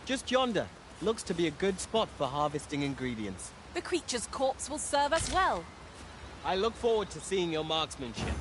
Just yonder. Looks to be a good spot for harvesting ingredients. The creature's corpse will serve us well. I look forward to seeing your marksmanship.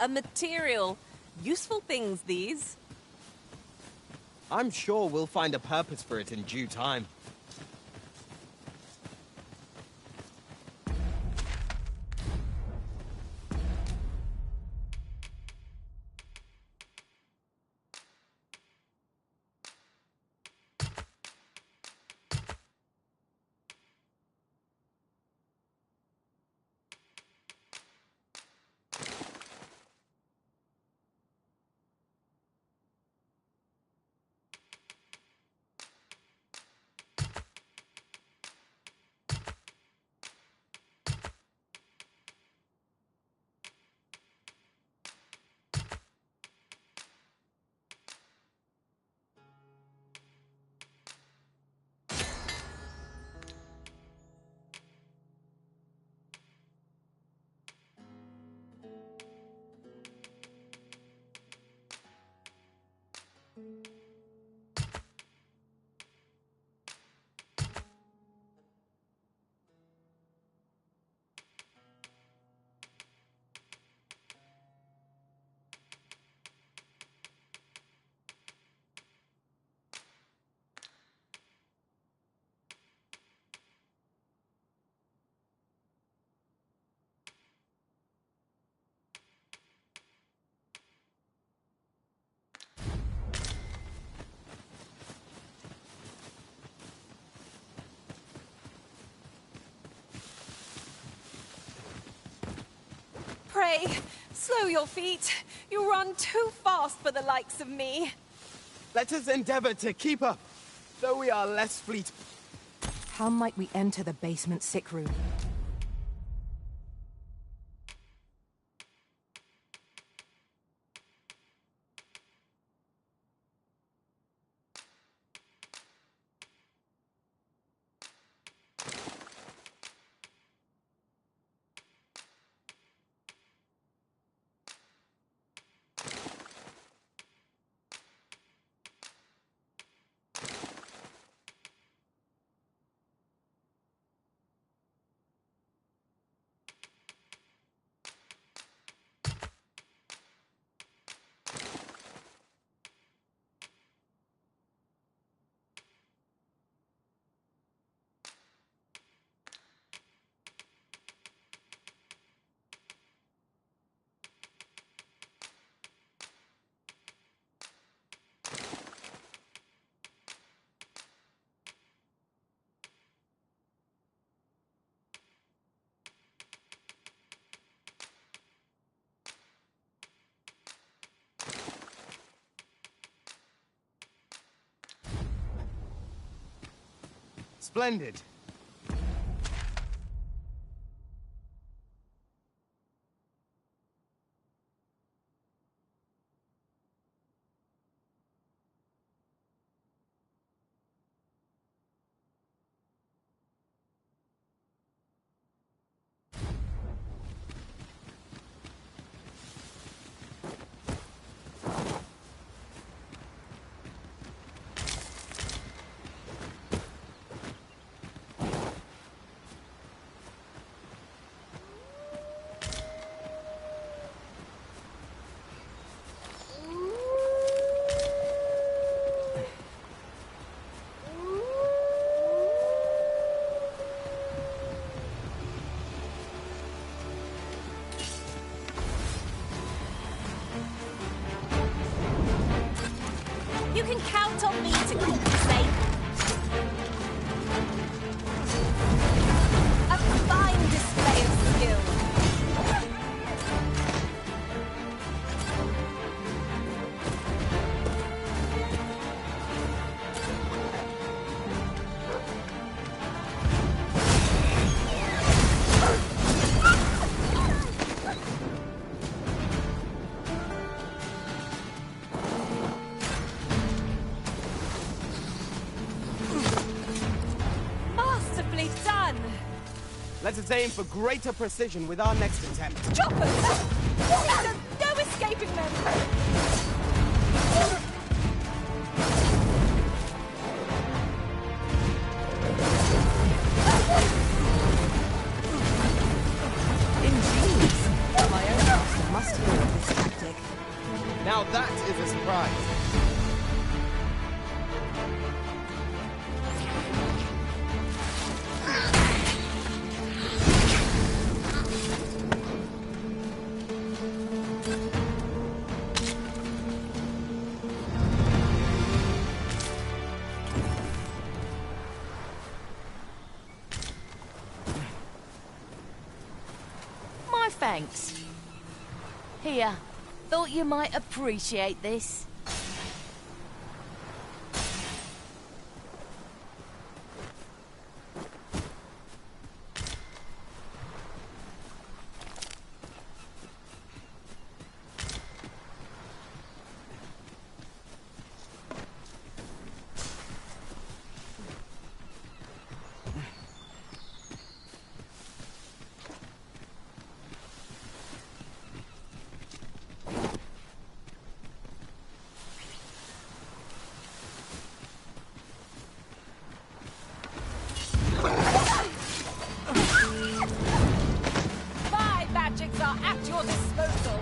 A material. Useful things, these. I'm sure we'll find a purpose for it in due time. way. Slow your feet. You run too fast for the likes of me. Let us endeavor to keep up, though we are less fleet. How might we enter the basement sick room? Splendid. You can count on me to keep you safe. A fine display of skill. Masterfully done. Let us aim for greater precision with our next attempt. Choppers! There's no escaping them! Ingenious. My own master must have learned this tactic. Now that is a surprise. My thanks. Here, thought you might appreciate this. My magics are at your disposal.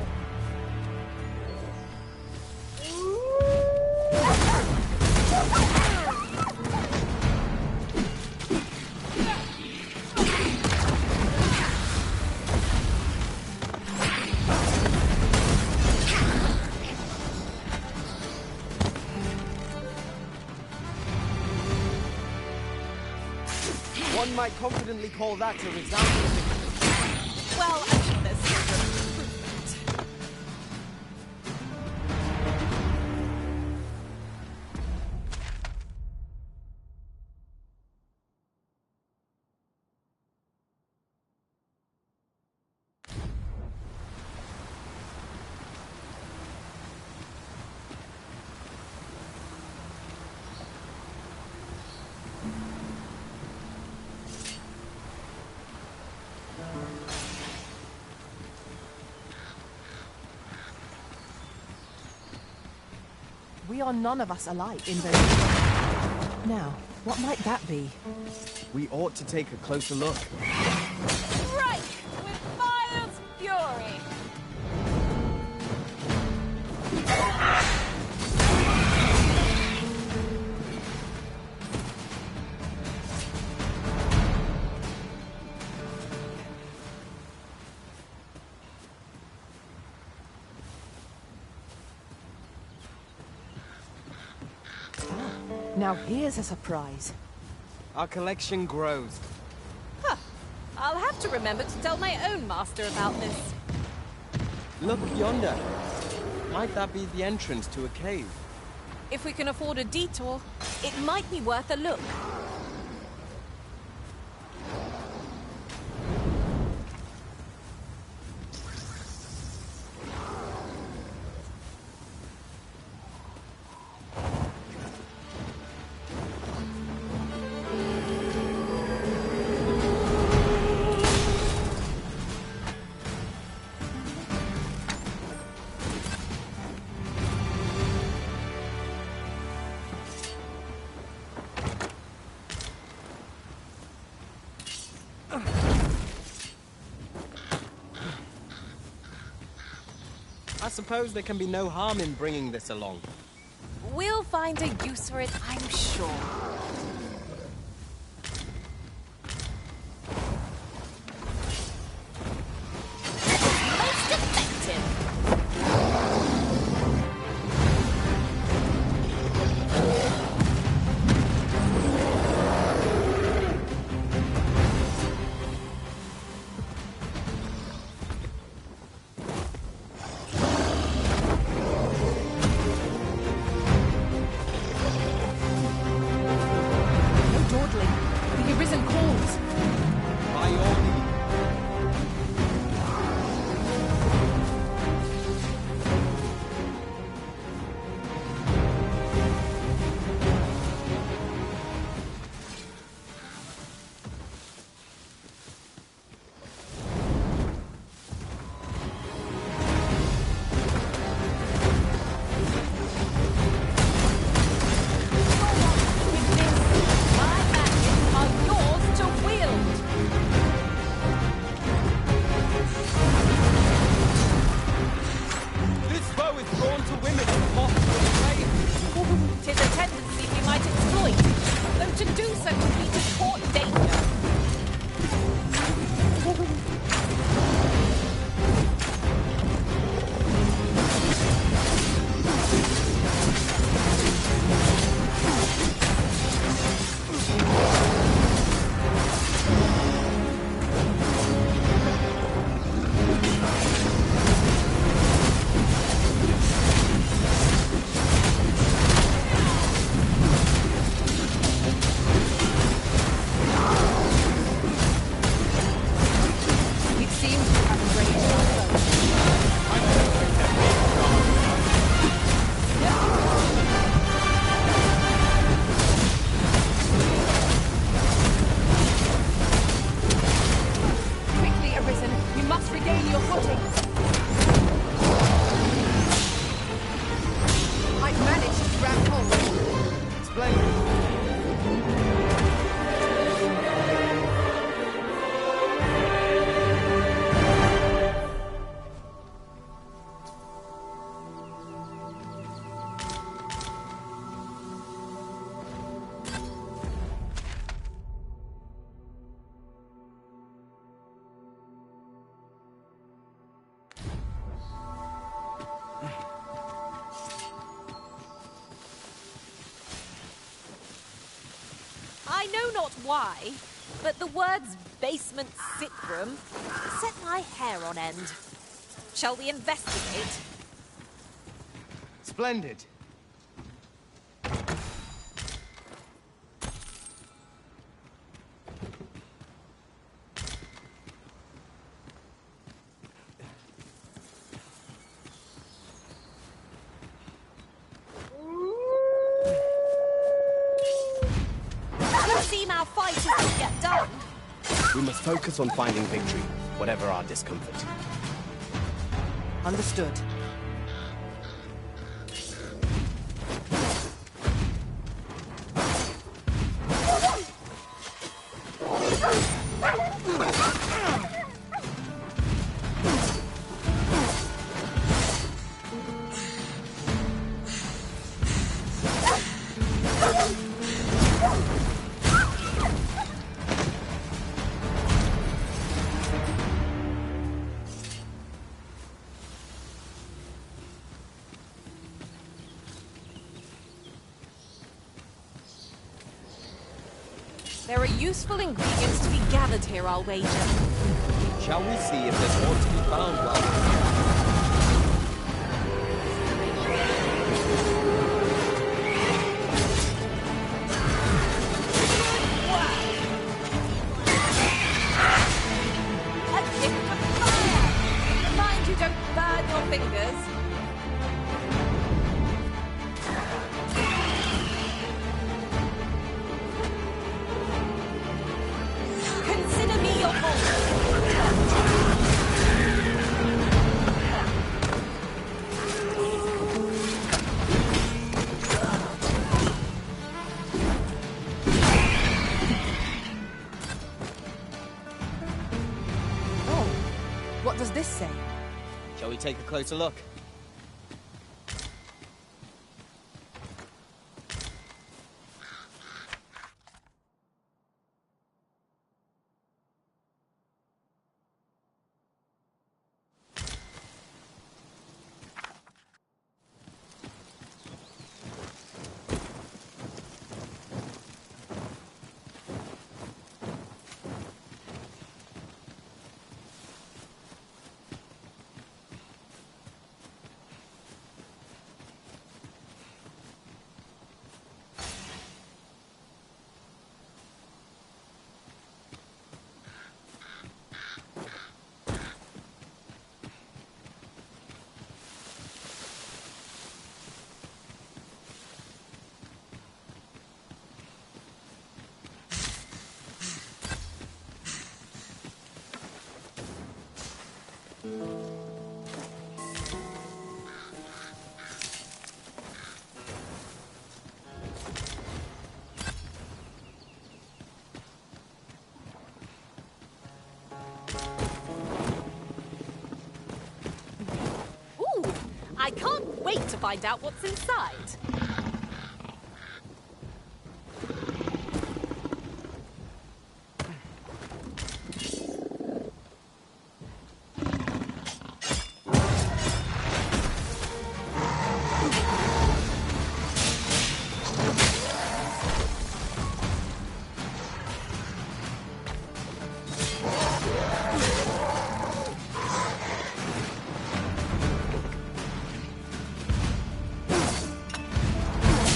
One might confidently call that a resounding victory. Well, I think there's still room for improvement. We are none of us alike in those... Now, what might that be? We ought to take a closer look. Strike with fire's fury! Now here's a surprise. Our collection grows. Huh. I'll have to remember to tell my own master about this. Look yonder. Might that be the entrance to a cave? If we can afford a detour, it might be worth a look. I suppose there can be no harm in bringing this along. We'll find a use for it, I'm sure. Most effective! By all means. My magic are yours to wield! This bow is drawn to women and moths to the flame. 'Tis a tendency we might exploit, though to do so would be to court danger. It seems you have raised our foe. Quickly, Arisen! You must regain your footing! I've managed to grab hold. Splendid. I know not why, but the words basement sick room set my hair on end. Shall we investigate? Splendid. Would seem our fight is not yet done. We must focus on finding victory, whatever our discomfort. Understood. There are useful ingredients to be gathered here, I'll wager. Shall we see if there's more to be found while we're here? A gift of fire! Mind you don't burn your fingers. Consider me your host. Oh, what does this say? Shall we take a closer look? Ooh, I can't wait to find out what's inside.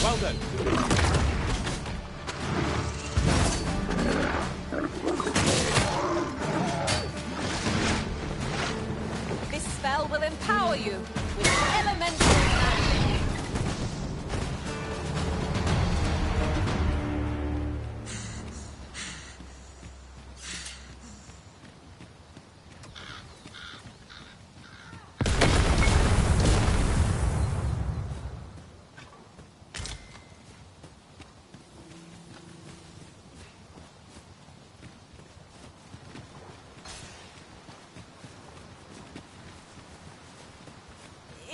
Well done. This spell will empower you with elemental magic.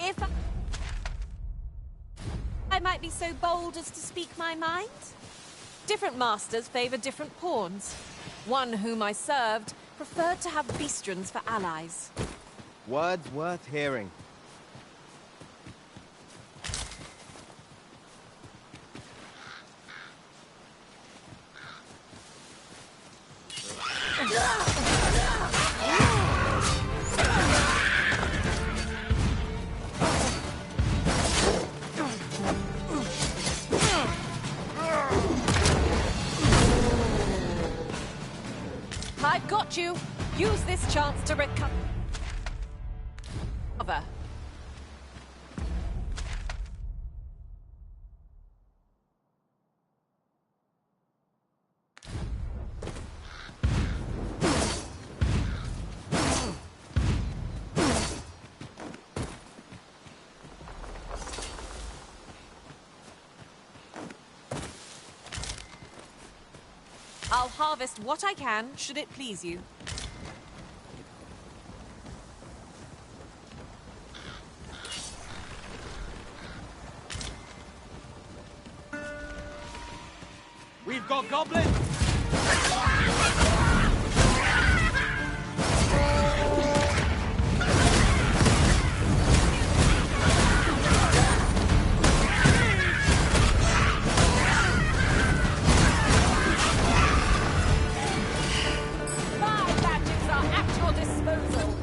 If I might be so bold as to speak my mind? Different masters favor different pawns. One whom I served preferred to have beastrons for allies. Words worth hearing. I've got you. Use this chance to recover. I'll harvest what I can, should it please you. We've got goblins! My magics are at your disposal.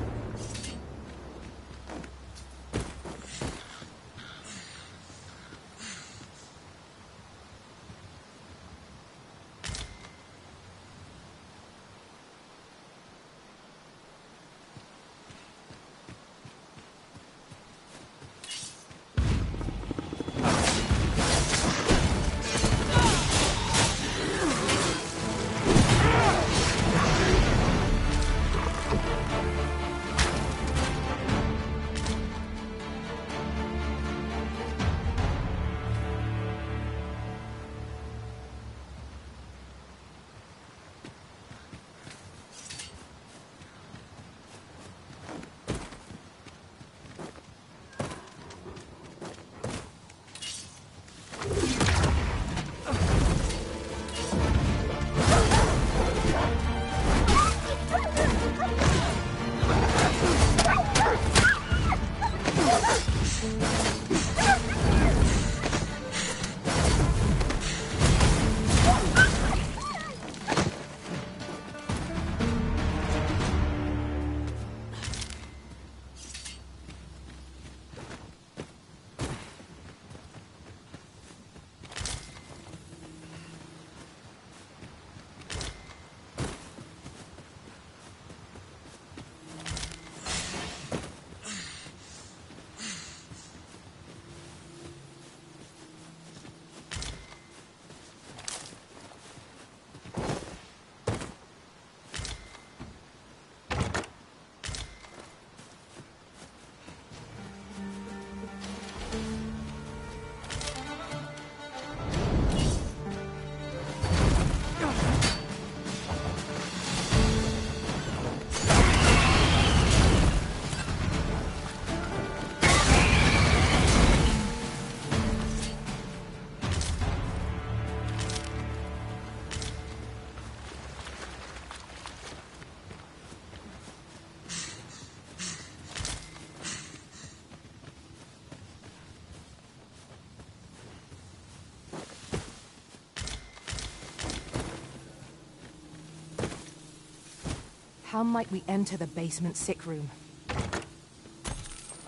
How might we enter the basement sick room?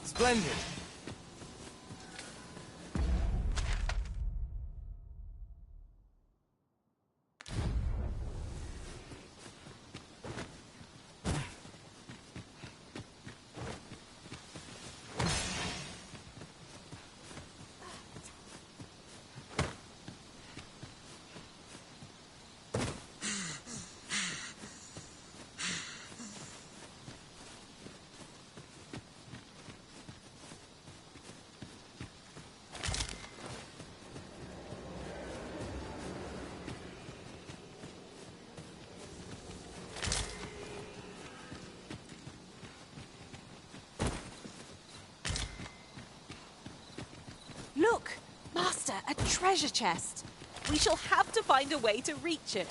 Splendid. Look! Master, a treasure chest. We shall have to find a way to reach it.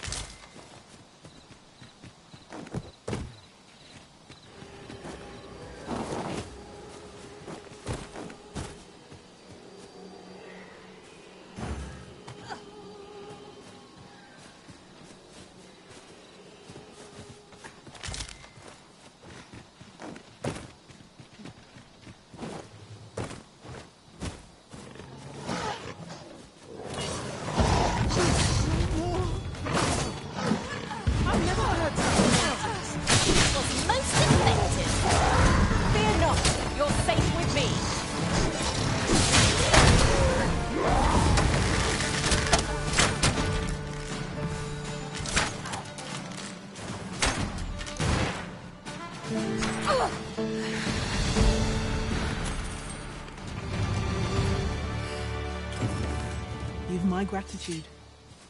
You've my gratitude.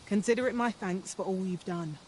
Consider it my thanks for all you've done.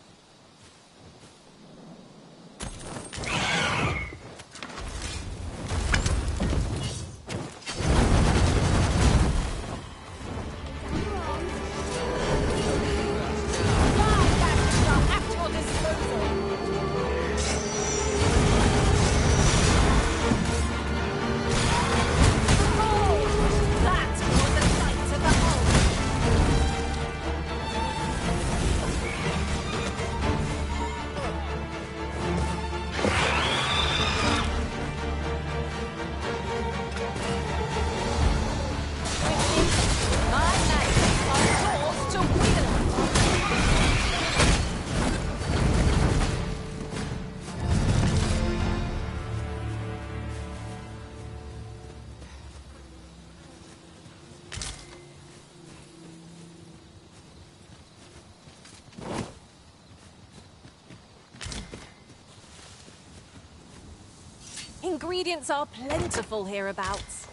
Ingredients are plentiful hereabouts.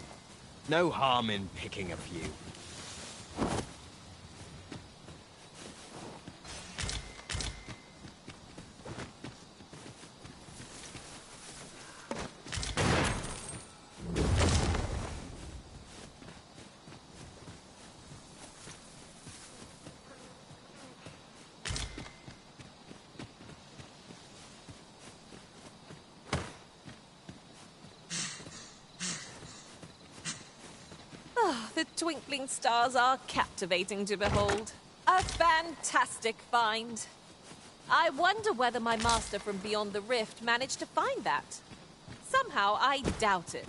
No harm in picking a few. The twinkling stars are captivating to behold. A fantastic find. I wonder whether my master from beyond the rift managed to find that. Somehow, I doubt it.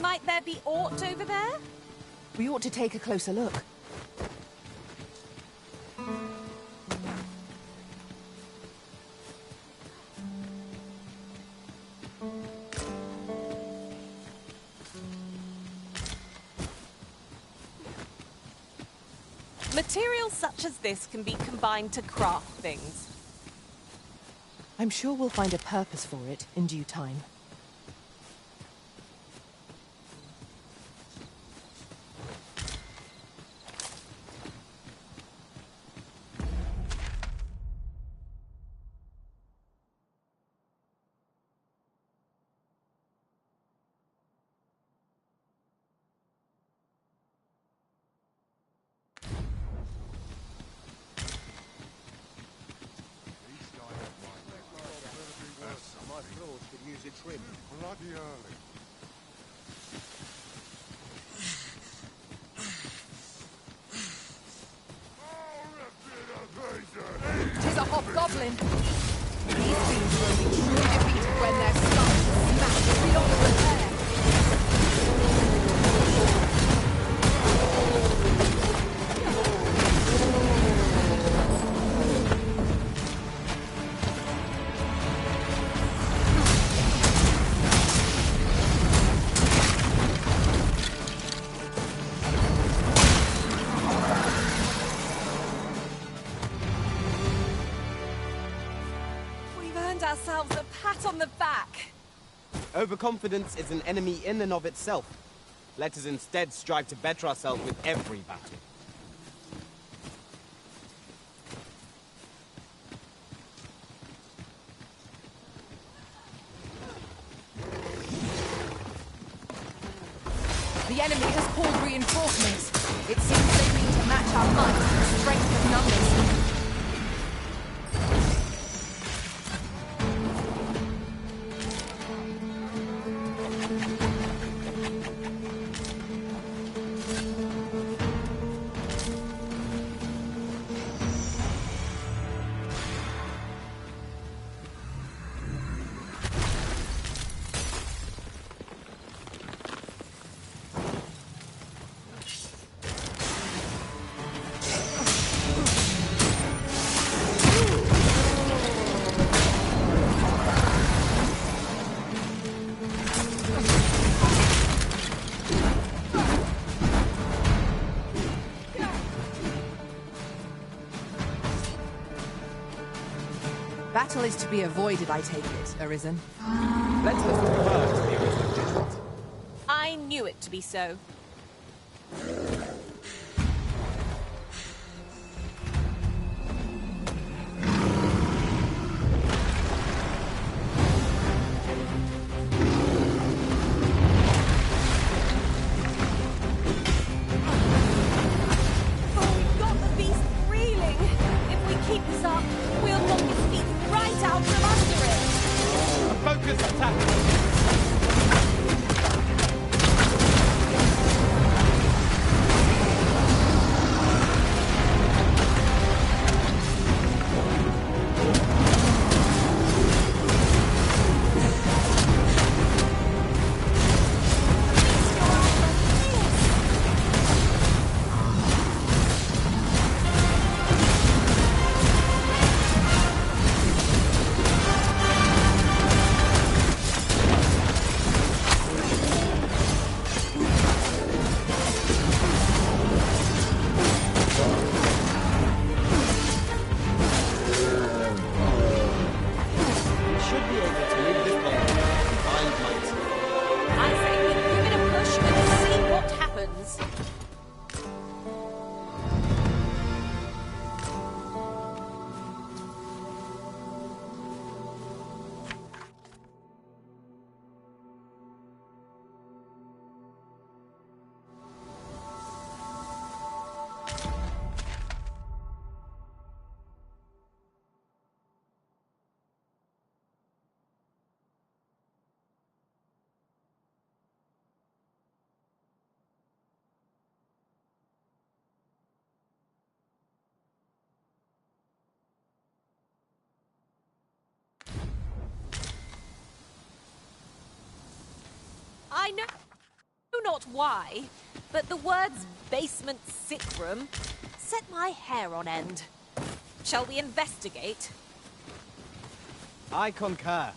Might there be aught over there? We ought to take a closer look. Materials such as this can be combined to craft things. I'm sure we'll find a purpose for it in due time. Bloody early. Tis a hobgoblin. These things will be truly defeated when their skulls smash beyond repair. Ourselves a pat on the back. Overconfidence is an enemy in and of itself. Let us instead strive to better ourselves with every battle. The enemy has called reinforcements. It seems they mean to match our might with strength of numbers. Battle is to be avoided, I take it, Arisen. Let us prefer to be original. I knew it to be so. Focus attack! not why, but the words basement sick room set my hair on end. Shall we investigate? I concur.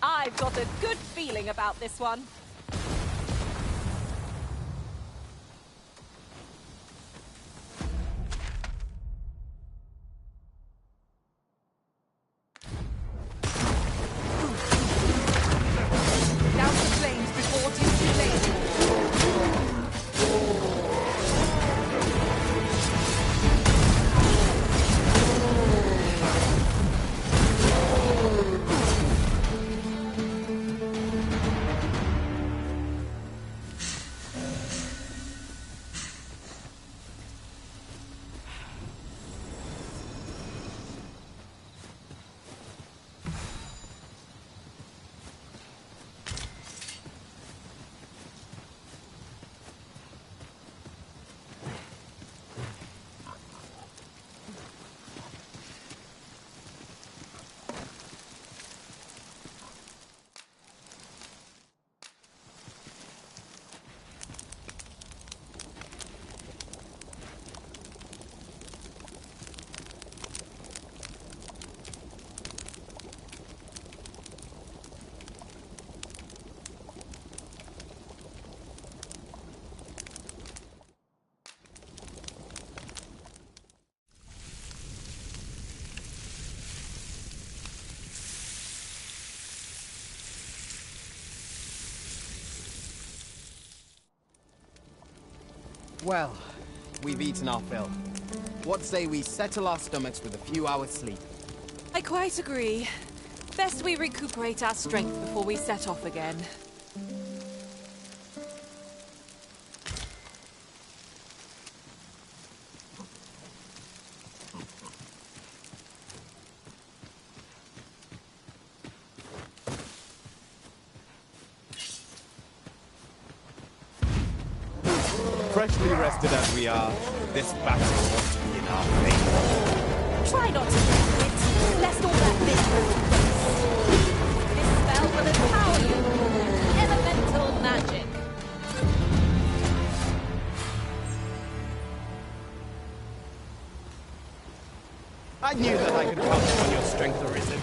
I've got a good feeling about this one. Down the flames before it is too late. Well, we've eaten our fill. What say we settle our stomachs with a few hours sleep? I quite agree. Best we recuperate our strength before we set off again. Freshly rested as we are, this battle ought to be in our favor. Try not to quit, lest all that bitterness. This spell will empower you. Elemental magic. I knew that I could count on your strength, Arisen.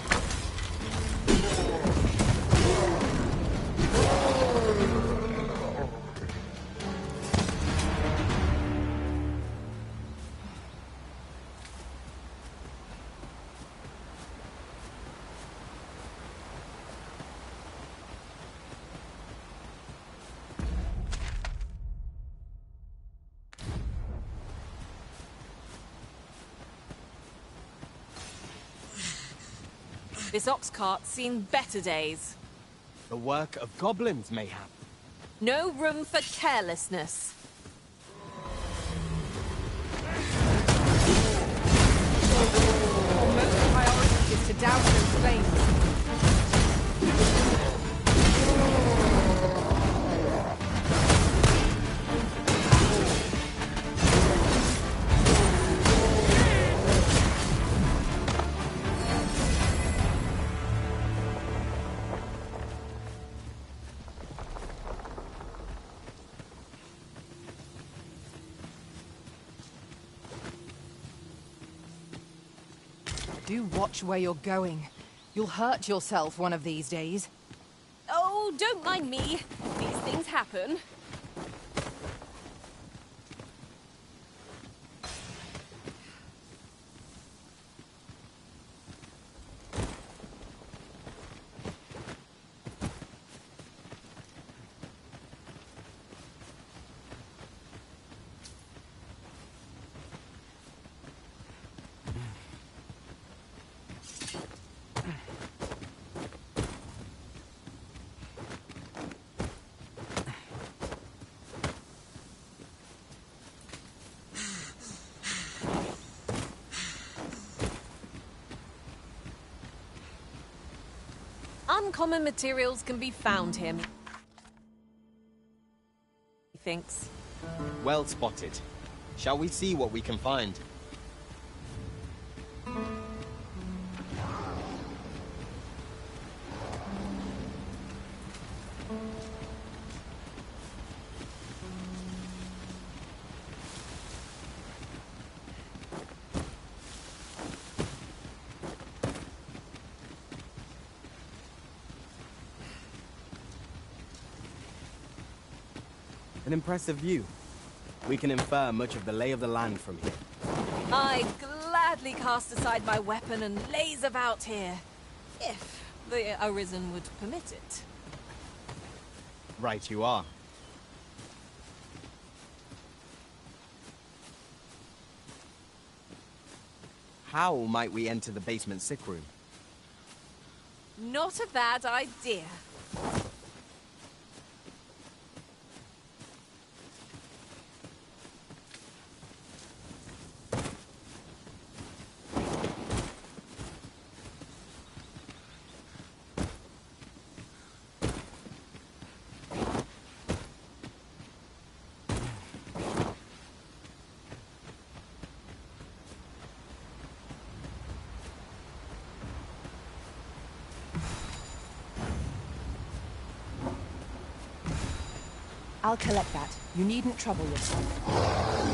This ox cart's seen better days. The work of goblins, mayhap. No room for carelessness. Our most priority is to douse those flames. Do watch where you're going. You'll hurt yourself one of these days. Oh, don't mind me. These things happen. uncommon materials can be found here. He thinks. Well spotted. Shall we see what we can find? An impressive view. We can infer much of the lay of the land from here. I'd gladly cast aside my weapon and laze about here, if the Arisen would permit it. Right you are. How might we enter the basement sick room? Not a bad idea. I'll collect that. You needn't trouble yourself.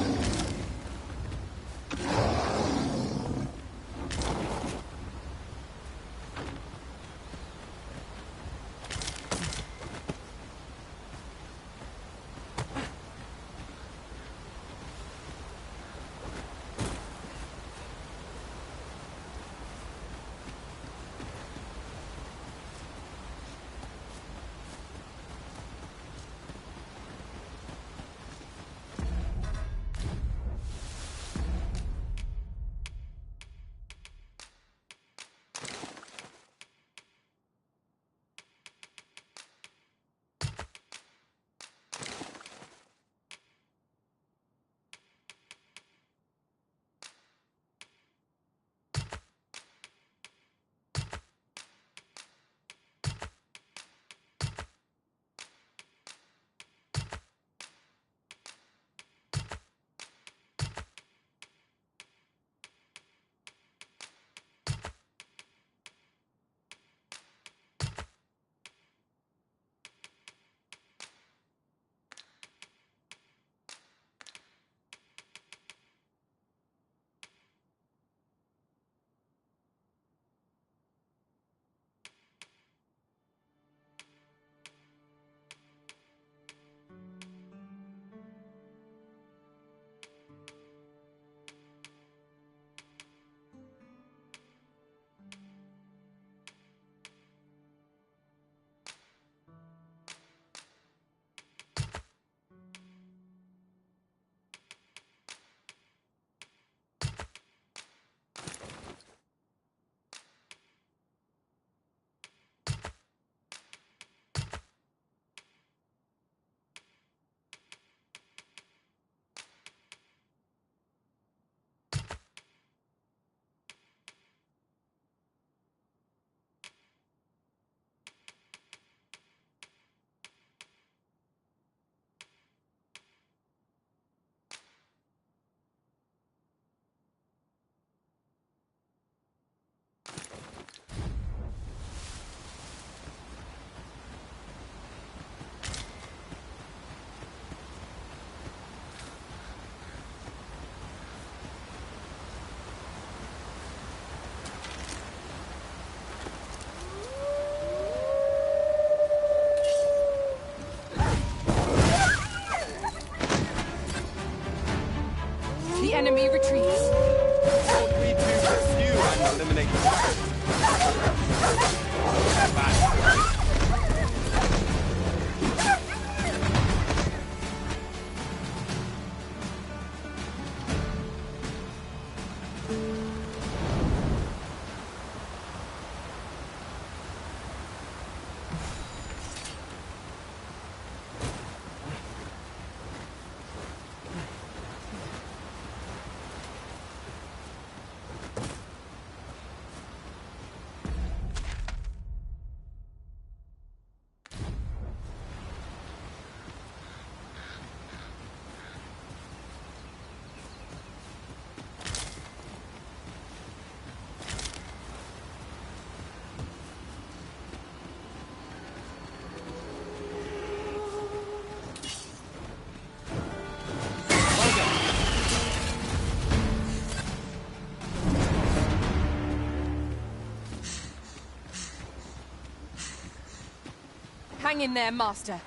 Hang in there, Master.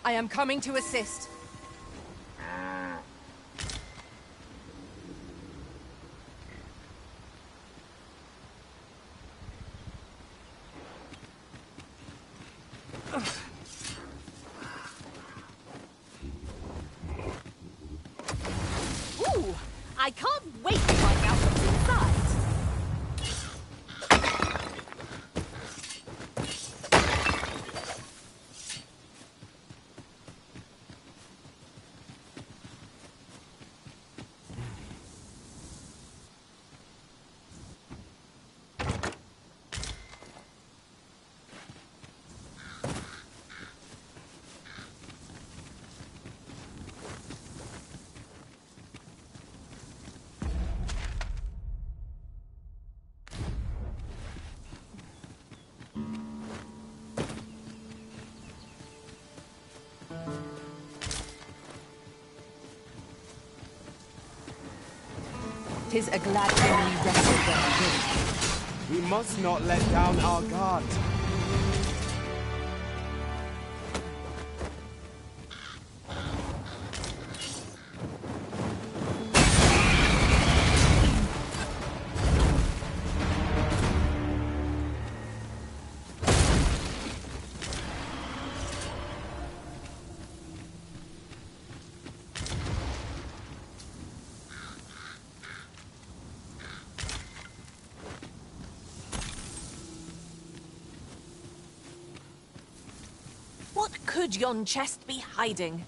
I am coming to assist. Ooh, I can't wait to find out what's inside. Tis a glad thing we wrestled them good. We must not let down our guard. What could yon chest be hiding?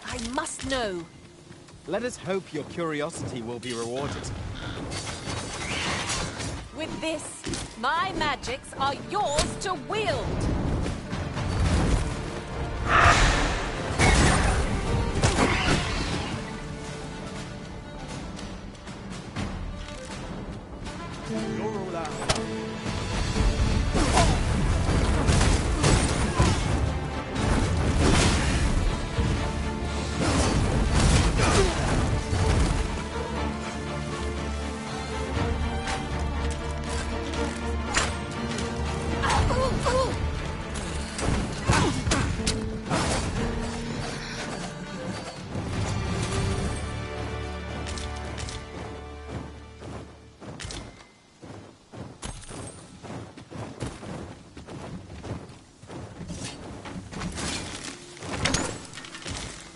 I must know. Let us hope your curiosity will be rewarded. With this, my magics are yours to wield. You're all out.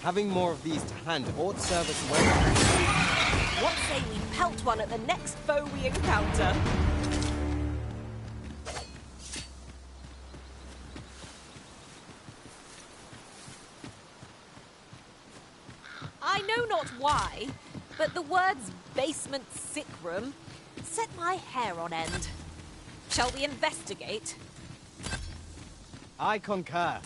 Having more of these to hand ought serve us well. What say we pelt one at the next foe we encounter? I know not why, but the words basement sick room set my hair on end. Shall we investigate? I concur.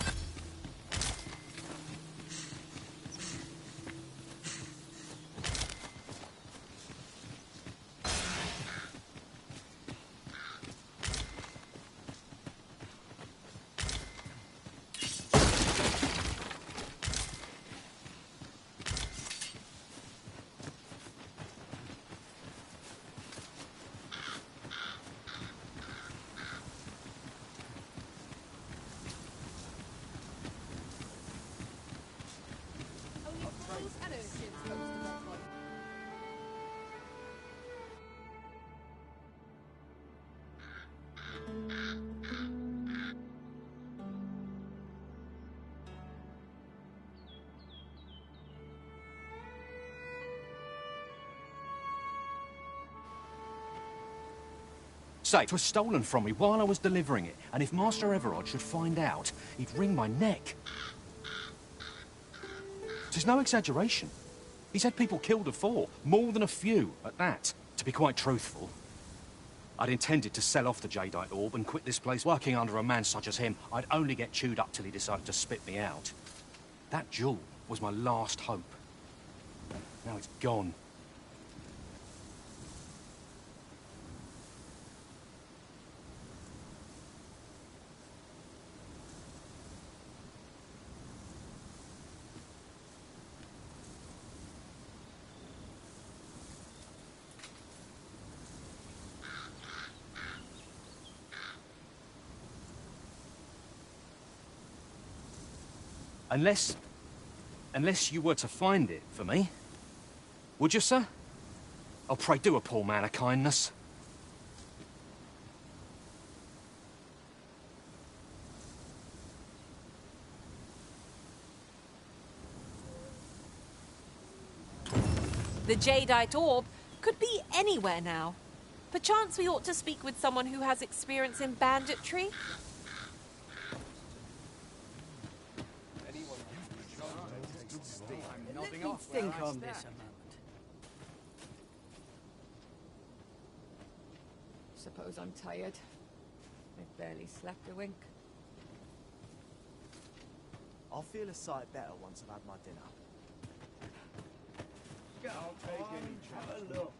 Say, it was stolen from me while I was delivering it, and if Master Everard should find out, he'd wring my neck. There's no exaggeration. He's had people killed before, more than a few, at that. To be quite truthful, I'd intended to sell off the Jadeite Orb and quit this place. Working under a man such as him, I'd only get chewed up till he decided to spit me out. That jewel was my last hope. Now it's gone. Unless you were to find it for me. Would you, sir? Oh, pray do a poor man a kindness. The Jadeite orb could be anywhere now. Perchance we ought to speak with someone who has experience in banditry? Let me think on this a moment. Suppose I'm tired. I've barely slept a wink. I'll feel a sight better once I've had my dinner. I'll take any chance. Have a look.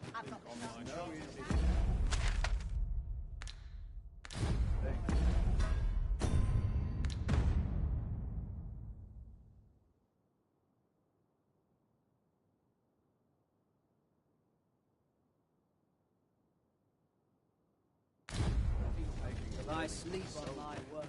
I sleep on my woe.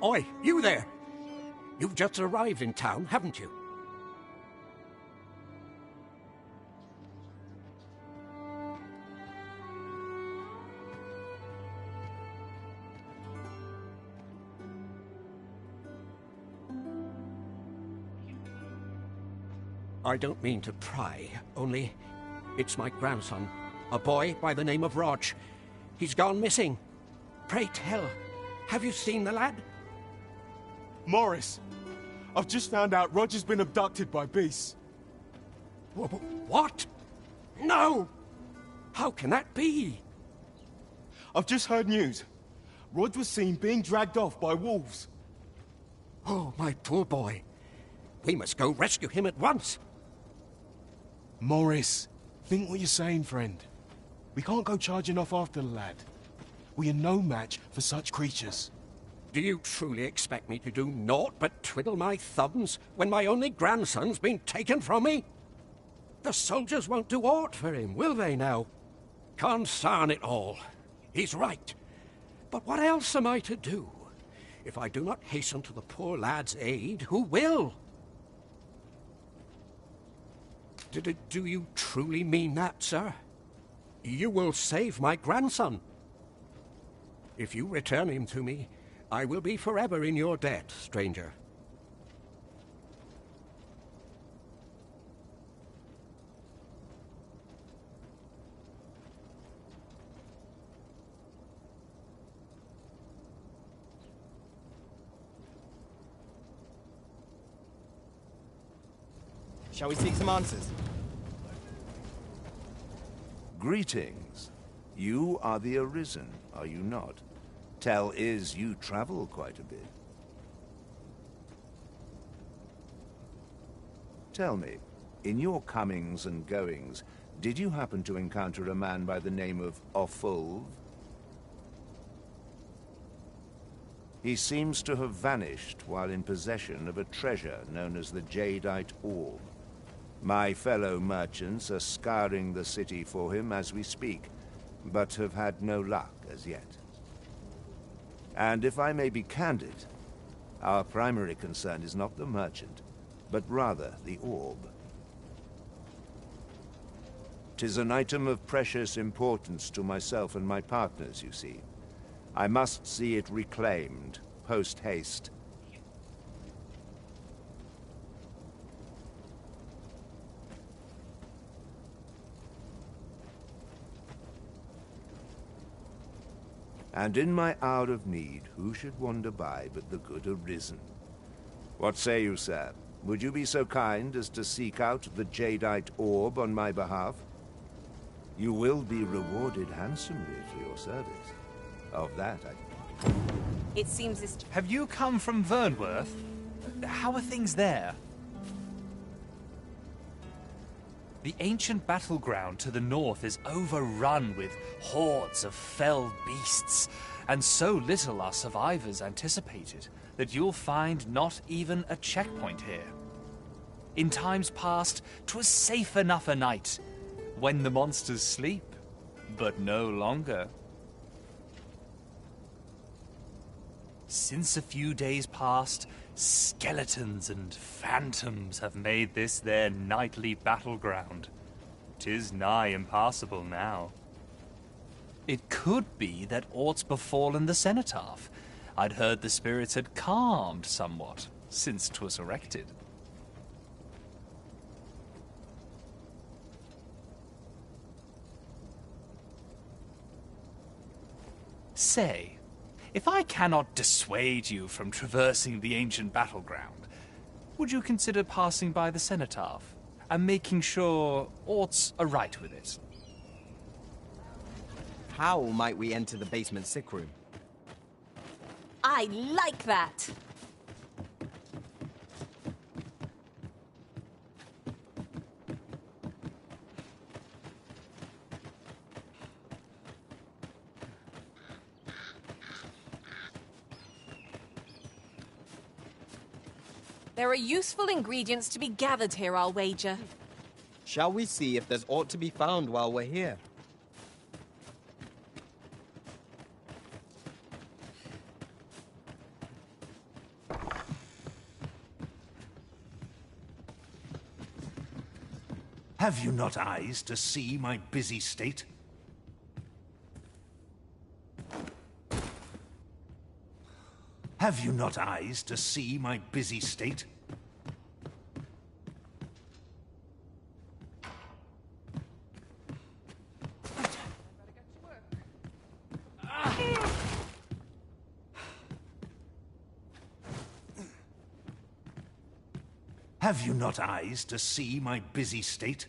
Oi, you there! You've just arrived in town, haven't you? I don't mean to pry, only it's my grandson, a boy by the name of Rog. He's gone missing. Pray tell, have you seen the lad? Morris, I've just found out Roger's been abducted by beasts. What? No! How can that be? I've just heard news. Rog was seen being dragged off by wolves. Oh, my poor boy. We must go rescue him at once. Morris, think what you're saying, friend. We can't go charging off after the lad. We are no match for such creatures. Do you truly expect me to do naught but twiddle my thumbs when my only grandson's been taken from me? The soldiers won't do aught for him, will they now? Consarn it all. He's right. But what else am I to do? If I do not hasten to the poor lad's aid, who will? Do you truly mean that, sir? You will save my grandson. If you return him to me, I will be forever in your debt, stranger. Shall we seek some answers? Greetings. You are the Arisen, are you not? Tell is you travel quite a bit. Tell me, in your comings and goings, did you happen to encounter a man by the name of Offulv? He seems to have vanished while in possession of a treasure known as the Jadeite Orb. My fellow merchants are scouring the city for him as we speak, but have had no luck as yet. And if I may be candid, our primary concern is not the merchant, but rather the orb. 'Tis an item of precious importance to myself and my partners, you see. I must see it reclaimed, post-haste. And in my hour of need, who should wander by but the good Arisen? What say you, sir? Would you be so kind as to seek out the Jadeite Orb on my behalf? You will be rewarded handsomely for your service. Of that, I think. It seems this... Have you come from Vernworth? How are things there? The ancient battleground to the north is overrun with hordes of fell beasts. and so little are survivors anticipated that you'll find not even a checkpoint here. In times past, 'twas safe enough a night, when the monsters sleep, but no longer. Since a few days past, skeletons and phantoms have made this their nightly battleground. 'Tis nigh impassable now. It could be that aught's befallen the cenotaph. I'd heard the spirits had calmed somewhat since 'twas erected. Say, if I cannot dissuade you from traversing the ancient battleground, would you consider passing by the cenotaph and making sure aught's aright with it? How might we enter the basement sick room? I like that! There are useful ingredients to be gathered here, I'll wager. Shall we see if there's aught to be found while we're here? Have you not eyes to see my busy state? Have you not eyes to see my busy state? Have you not eyes to see my busy state?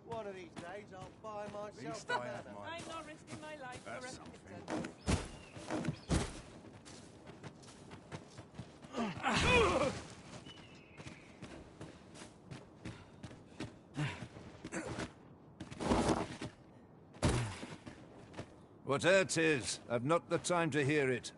One of these days I'll buy myself a banner. I'm not risking my life for Whate'er 'tis, I've not the time to hear it.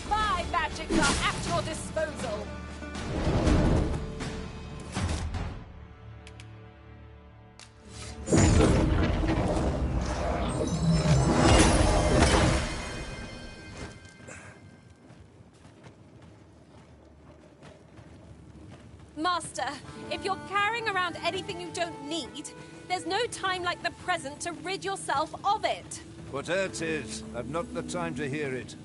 My magic are at your disposal! Master, if you're carrying around anything you don't need, there's no time like the present to rid yourself of it. Whate'er 'tis, I've not the time to hear it.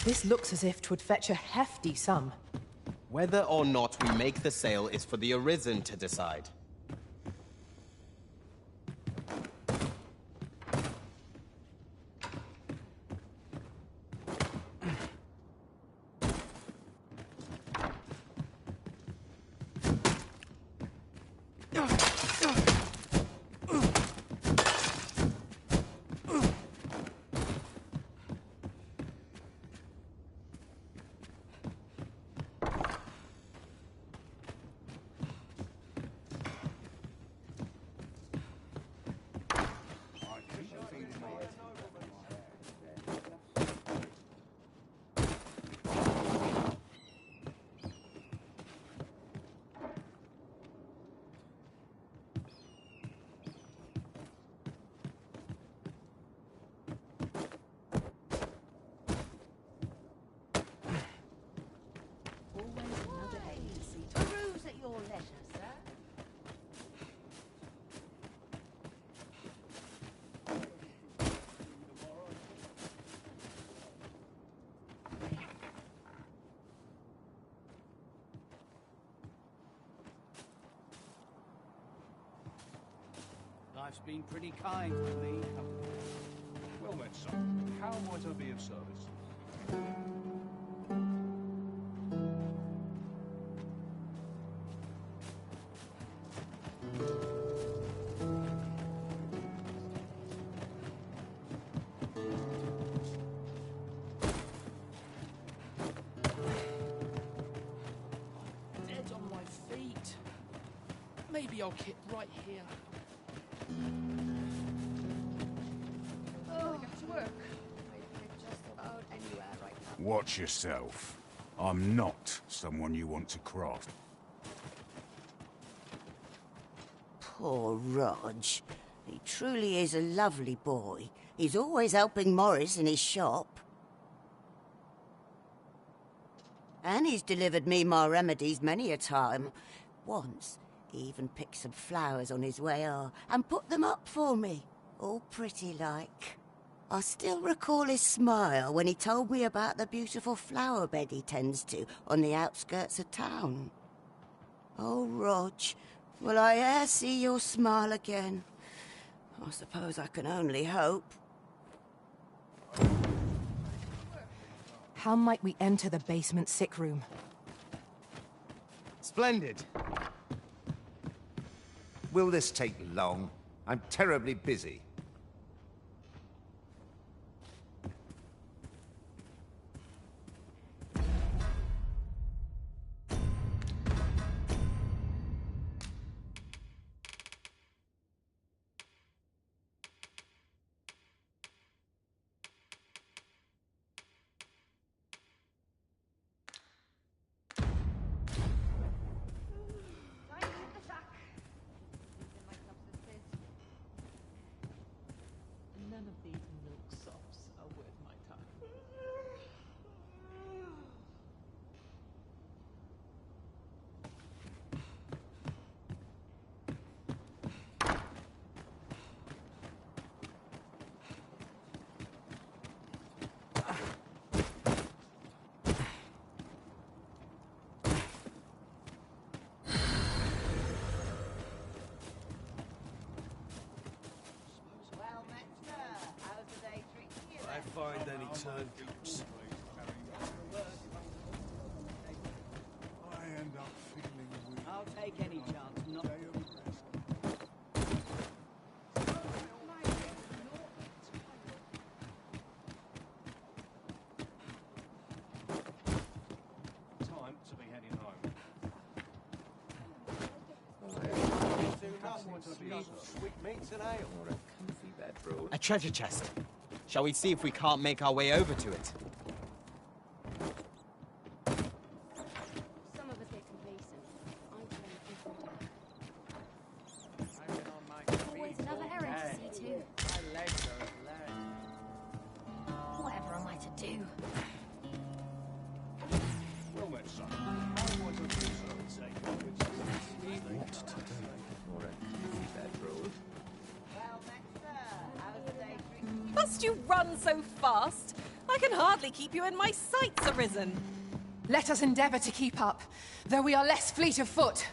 This looks as if 'twould fetch a hefty sum. Whether or not we make the sale is for the Arisen to decide. Sheriff's been pretty kind to me. Well met, sir. How might I be of service? Dead on my feet. Maybe I'll kit right here. Oh, get to work. I can live just about anywhere right now. Watch yourself. I'm not someone you want to cross. Poor Rog. He truly is a lovely boy. He's always helping Morris in his shop. And he's delivered me my remedies many a time. Once, he even picked some flowers on his way and put them up for me. All pretty like. I still recall his smile when he told me about the beautiful flower bed he tends to on the outskirts of town. Oh, Rog, will I e'er see your smile again? I suppose I can only hope. How might we enter the basement sick room? Splendid. Will this take long? I'm terribly busy. None of these milk sops are worth my time. I find any turncoats. I end up feeling weak. I'll take any chance. Not. Time to be heading home. Sweetmeats and ale. A treasure chest. Shall we see if we can't make our way over to it? Some of us get complacent. I try different. Always another errand to see to. My legs are flat. Whatever am I to do? Well met, sir. How might I be of service? What today? Must you run so fast? I can hardly keep you in my sights, Arisen. Let us endeavour to keep up, though we are less fleet of foot.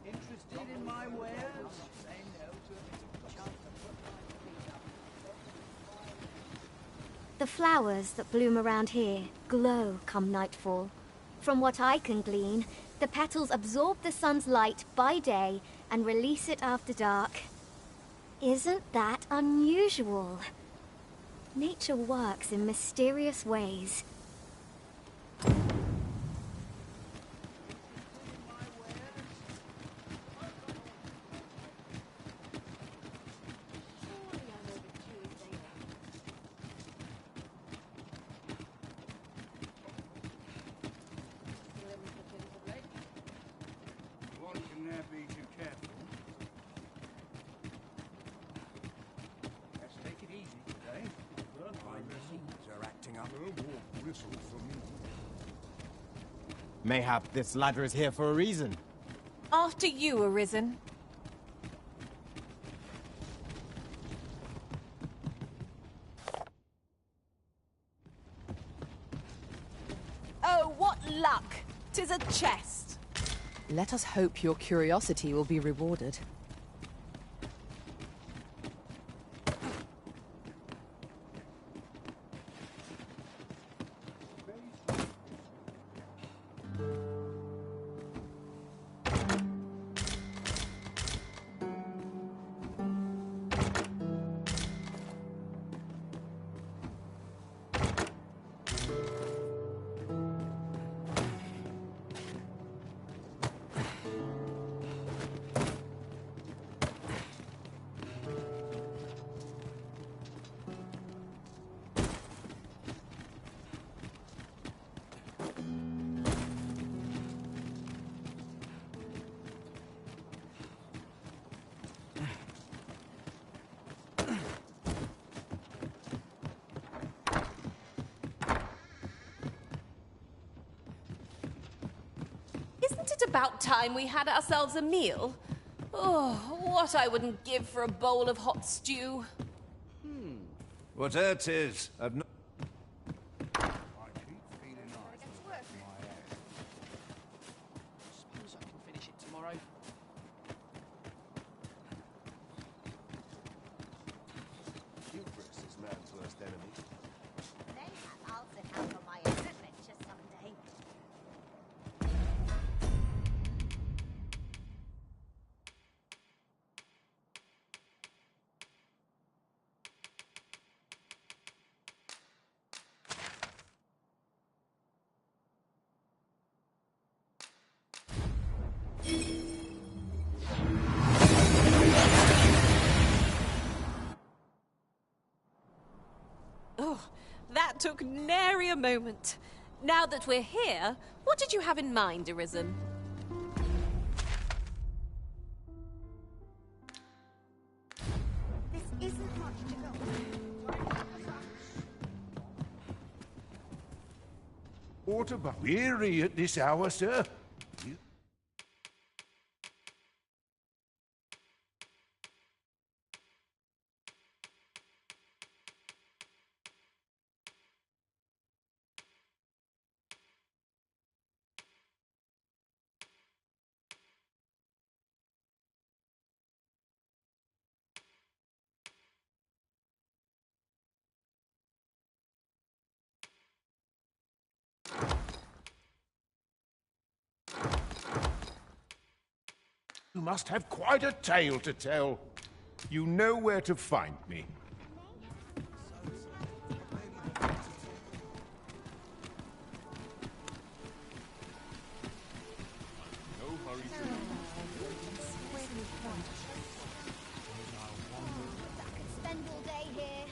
Interested in my wares? Say no to a bit of chance to put my feet up. The flowers that bloom around here glow come nightfall. From what I can glean, The petals absorb the sun's light by day and release it after dark. Isn't that unusual? Nature works in mysterious ways. One can never be too careful. Let's take it easy today. My machines are acting up. No more bristle from me. Mayhap this ladder is here for a reason. After you, Arisen. Oh, what luck! 'Tis a chest. Let us hope your curiosity will be rewarded. Isn't it about time we had ourselves a meal? Oh, what I wouldn't give for a bowl of hot stew. Whatever 'tis, I've no... Suppose I can finish it tomorrow. Hubris is man's worst enemy. I'll sit out on my own adventure someday. Oh, that took nary a moment. Now that we're here, what did you have in mind, Arisen? This isn't much to go. Aught about weary at this hour, sir? You must have quite a tale to tell. You know where to find me. No hurry to I could spend all day here.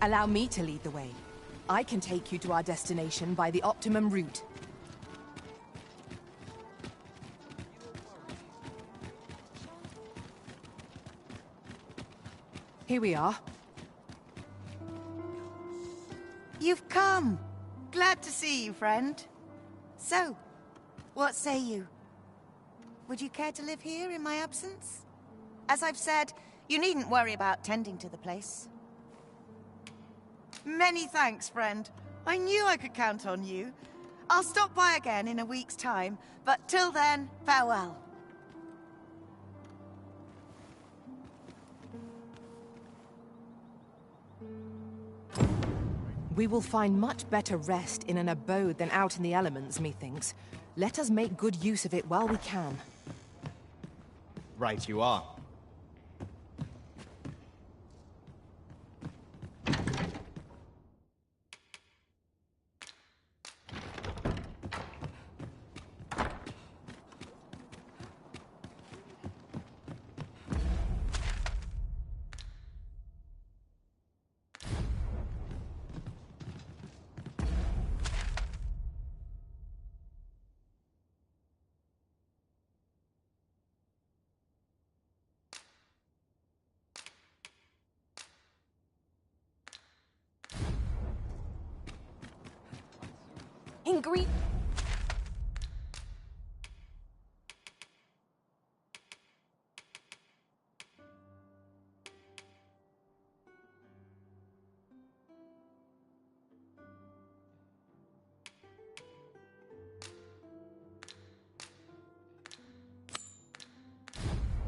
Allow me to lead the way. I can take you to our destination by the optimum route. Here we are. You've come. Glad to see you, friend. So, what say you? Would you care to live here in my absence? As I've said, you needn't worry about tending to the place. Many thanks, friend. I knew I could count on you. I'll stop by again in a week's time, but till then, farewell. We will find much better rest in an abode than out in the elements, methinks. Let us make good use of it while we can. Right you are. Ingrid.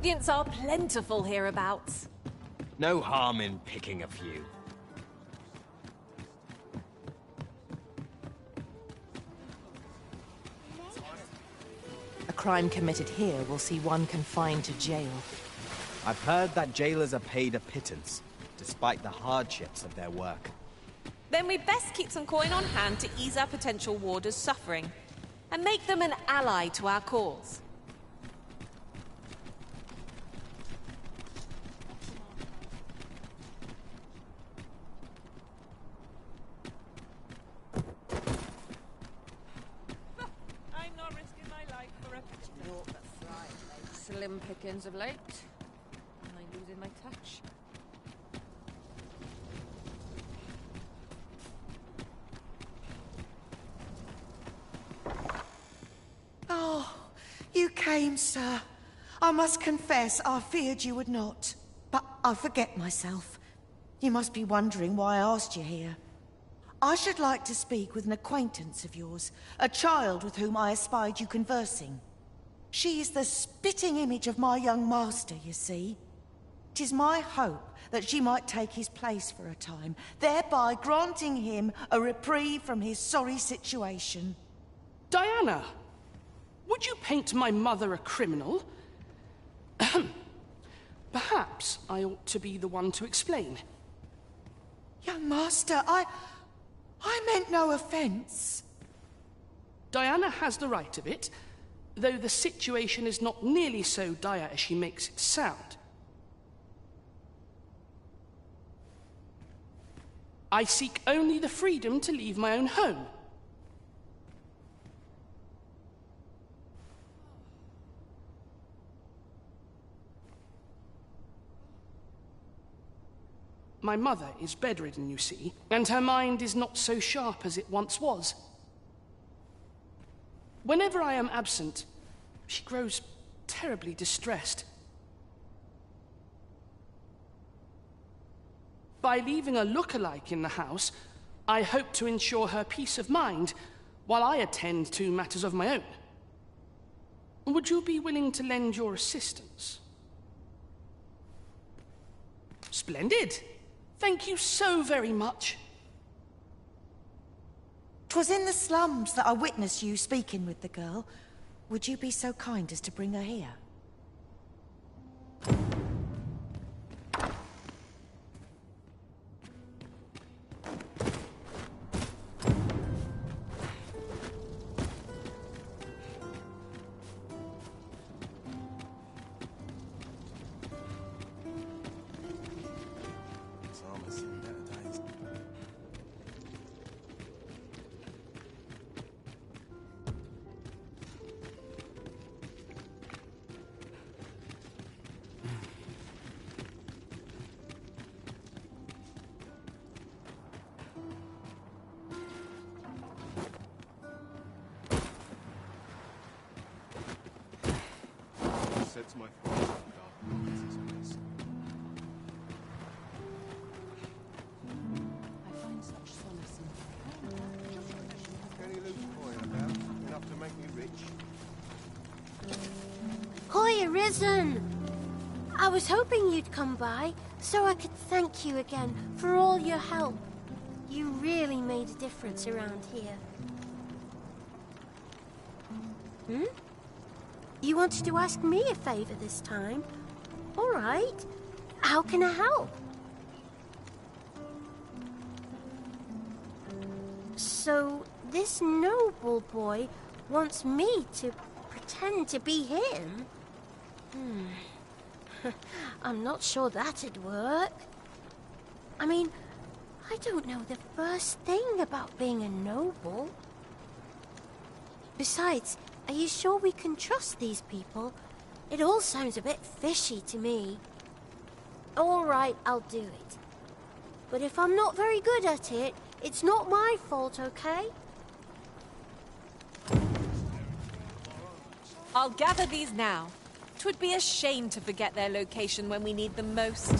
Ingredients are plentiful hereabouts. No harm in picking a few. A crime committed here will see one confined to jail. I've heard that jailers are paid a pittance, despite the hardships of their work. Then we'd best keep some coin on hand to ease our potential warders' suffering, and make them an ally to our cause. I'm not risking my life for a naught but slim pickings of late. Am I losing my touch? Oh, you came, sir. I must confess, I feared you would not. But I forget myself. You must be wondering why I asked you here. I should like to speak with an acquaintance of yours, a child with whom I espied you conversing. She is the spitting image of my young master, you see. 'Tis my hope that she might take his place for a time, thereby granting him a reprieve from his sorry situation. Diana, would you paint my mother a criminal? Ahem. Perhaps I ought to be the one to explain. Young master, I meant no offense. Diana has the right of it, though the situation is not nearly so dire as she makes it sound. I seek only the freedom to leave my own home. My mother is bedridden, you see, and her mind is not so sharp as it once was. Whenever I am absent, she grows terribly distressed. By leaving a look-alike in the house, I hope to ensure her peace of mind while I attend to matters of my own. Would you be willing to lend your assistance? Splendid! Thank you so very much. 'Twas in the slums that I witnessed you speaking with the girl. Would you be so kind as to bring her here? sense my father in dark moments as this. I find such solace in Any loose coin about? Enough to make me rich? Hoy, Arisen! I was hoping you'd come by, so I could thank you again for all your help. You really made a difference around here. Hmm? You wanted to ask me a favor this time? All right. How can I help? So, this noble boy wants me to pretend to be him? I'm not sure that'd work. I mean, I don't know the first thing about being a noble. Besides, are you sure we can trust these people? It all sounds a bit fishy to me. All right, I'll do it. But if I'm not very good at it, it's not my fault, okay? I'll gather these now. 'Twould be a shame to forget their location when we need them most.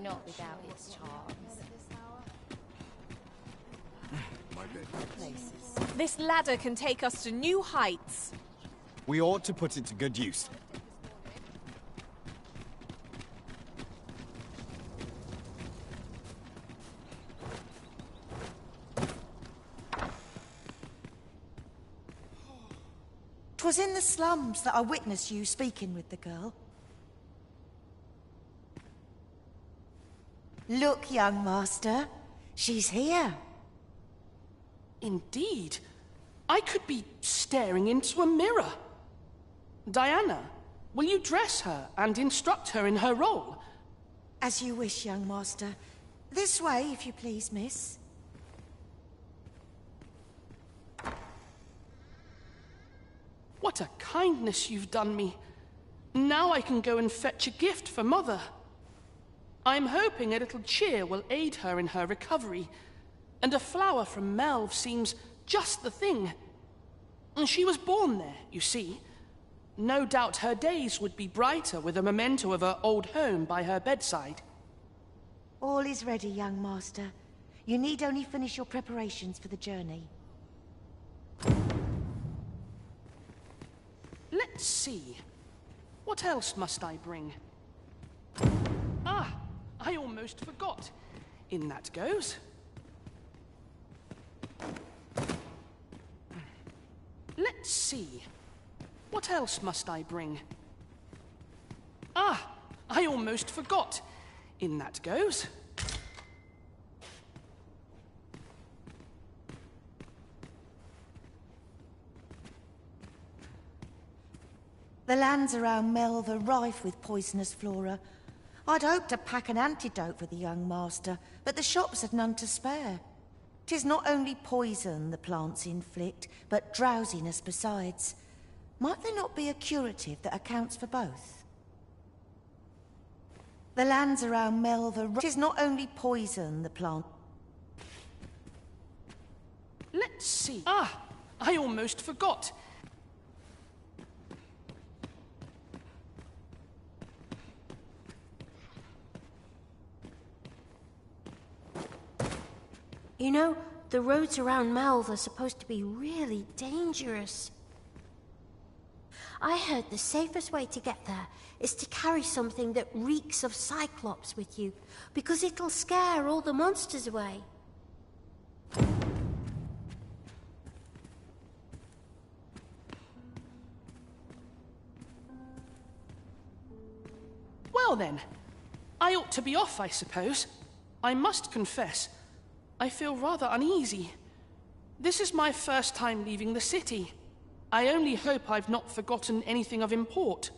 not without its charms. This ladder can take us to new heights. We ought to put it to good use. "'Twas in the slums that I witnessed you speaking with the girl. Look, young master. She's here. Indeed. I could be staring into a mirror. Diana, will you dress her and instruct her in her role? As you wish, young master. This way, if you please, miss. What a kindness you've done me. Now I can go and fetch a gift for Mother. I'm hoping a little cheer will aid her in her recovery, and a flower from Melve seems just the thing. And she was born there, you see. No doubt her days would be brighter with a memento of her old home by her bedside. All is ready, young master. You need only finish your preparations for the journey. Let's see. What else must I bring? Ah, I almost forgot. In that goes. Let's see. What else must I bring? Ah, I almost forgot. In that goes. The lands around Melve are rife with poisonous flora. I'd hoped to pack an antidote for the young master, but the shops had none to spare. 'Tis not only poison the plants inflict, but drowsiness besides. Might there not be a curative that accounts for both? The lands around Melve are... 'Tis not only poison the plant... Let's see. Ah, I almost forgot. You know, the roads around Melve are supposed to be really dangerous. I heard the safest way to get there is to carry something that reeks of Cyclops with you, because it'll scare all the monsters away. Well then, I ought to be off, I suppose. I must confess, I feel rather uneasy. This is my first time leaving the city. I only hope I've not forgotten anything of import.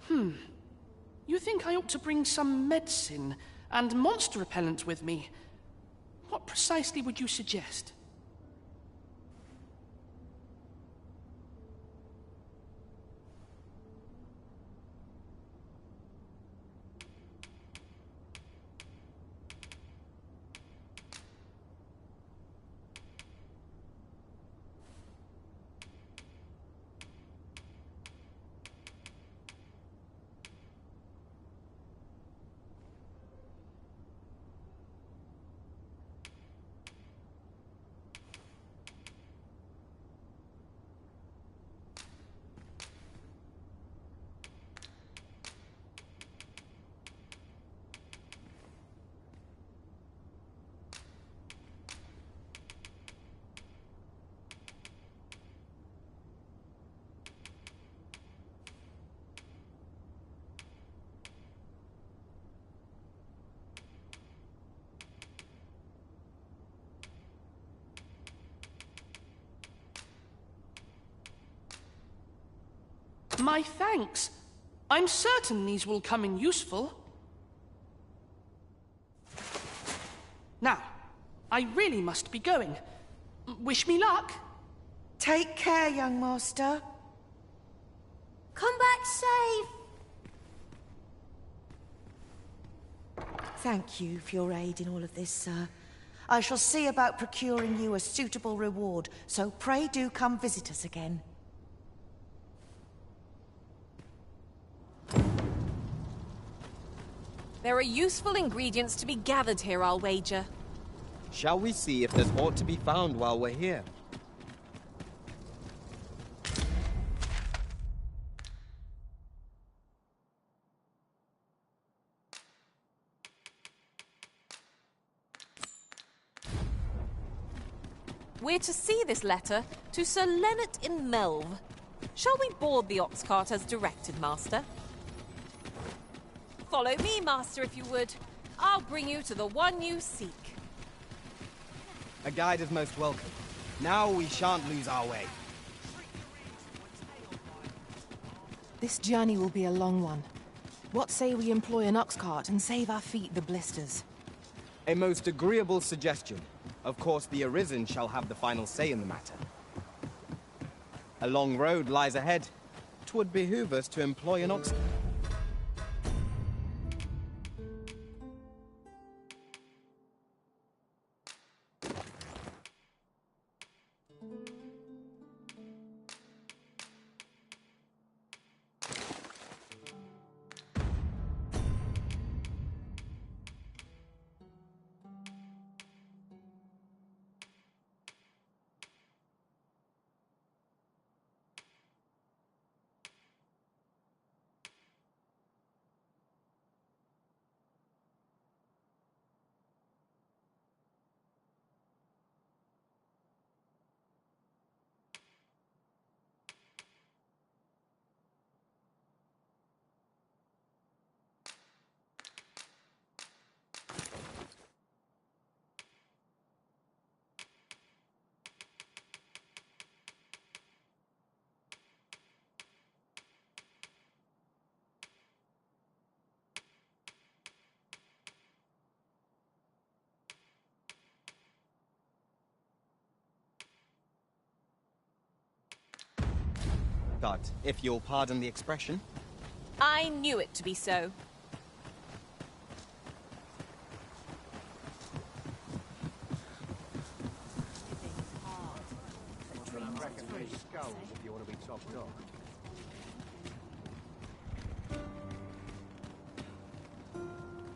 You think I ought to bring some medicine and monster repellent with me? What precisely would you suggest? My thanks. I'm certain these will come in useful. Now, I really must be going. Wish me luck. Take care, young master. Come back safe. Thank you for your aid in all of this, sir. I shall see about procuring you a suitable reward, so pray do come visit us again. There are useful ingredients to be gathered here, I'll wager. Shall we see if there's aught to be found while we're here? We're to see this letter to Sir Leonard in Melve. Shall we board the ox cart as directed, Master? Follow me, Master, if you would. I'll bring you to the one you seek. A guide is most welcome. Now we shan't lose our way. This journey will be a long one. What say we employ an ox cart and save our feet the blisters? A most agreeable suggestion. Of course, the Arisen shall have the final say in the matter. A long road lies ahead. 'Twould behoove us to employ an ox... But, if you'll pardon the expression... I knew it to be so.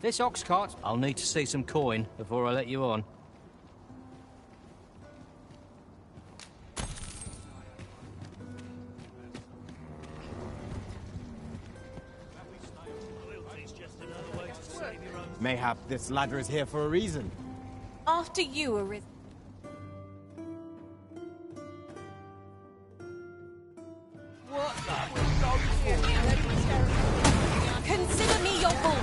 This ox cart, I'll need to see some coin before I let you on. Mayhap this ladder is here for a reason. After you, Arisen. Consider me your bulwark.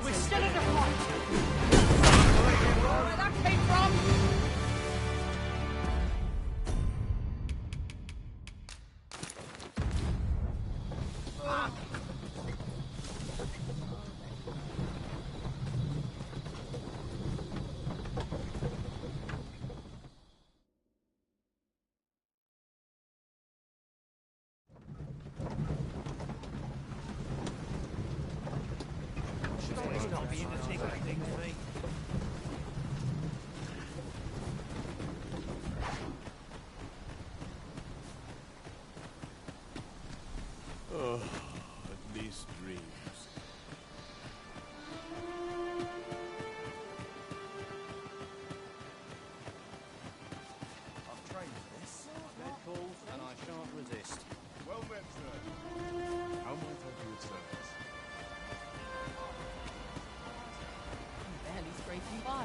We're still in a fight. Where that came from? Oh, at least dreams. I've trained for this. Dead calls, and I shan't resist. Well met, sir. How might I be of service? Barely scraping by.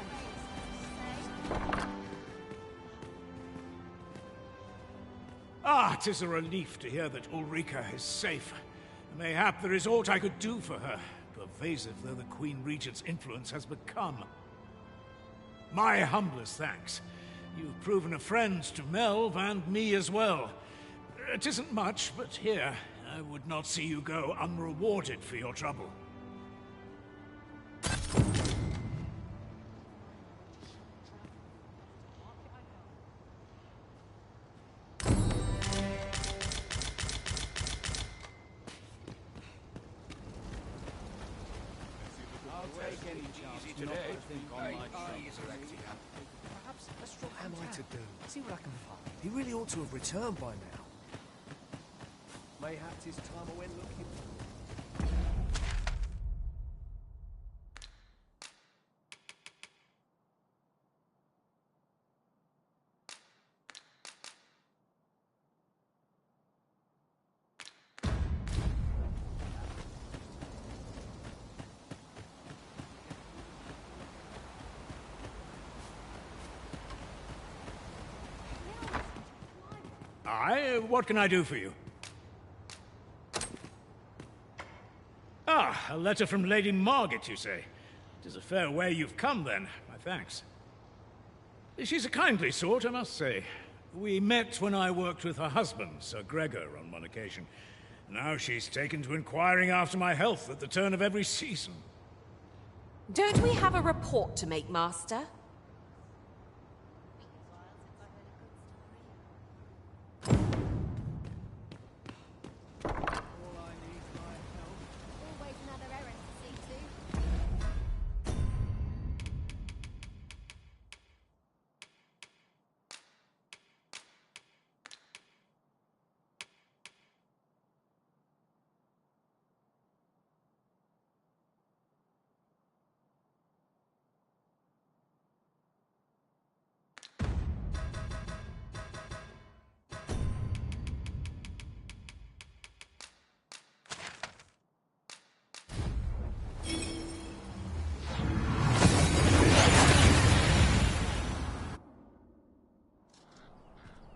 Ah, 'tis a relief to hear that Ulrika is safe. Mayhap there is aught I could do for her, pervasive though the Queen Regent's influence has become. My humblest thanks. You've proven a friend to Melve and me as well. It isn't much, but here, I would not see you go unrewarded for your trouble. What am I to do? See what I can find. He really ought to have returned by now. Mayhaps his time I went looking. What can I do for you? Ah, a letter from Lady Margit, you say? It is a fair way you've come, then. My thanks. She's a kindly sort, I must say. We met when I worked with her husband, Sir Gregor, on one occasion. Now she's taken to inquiring after my health at the turn of every season. Don't we have a report to make, Master?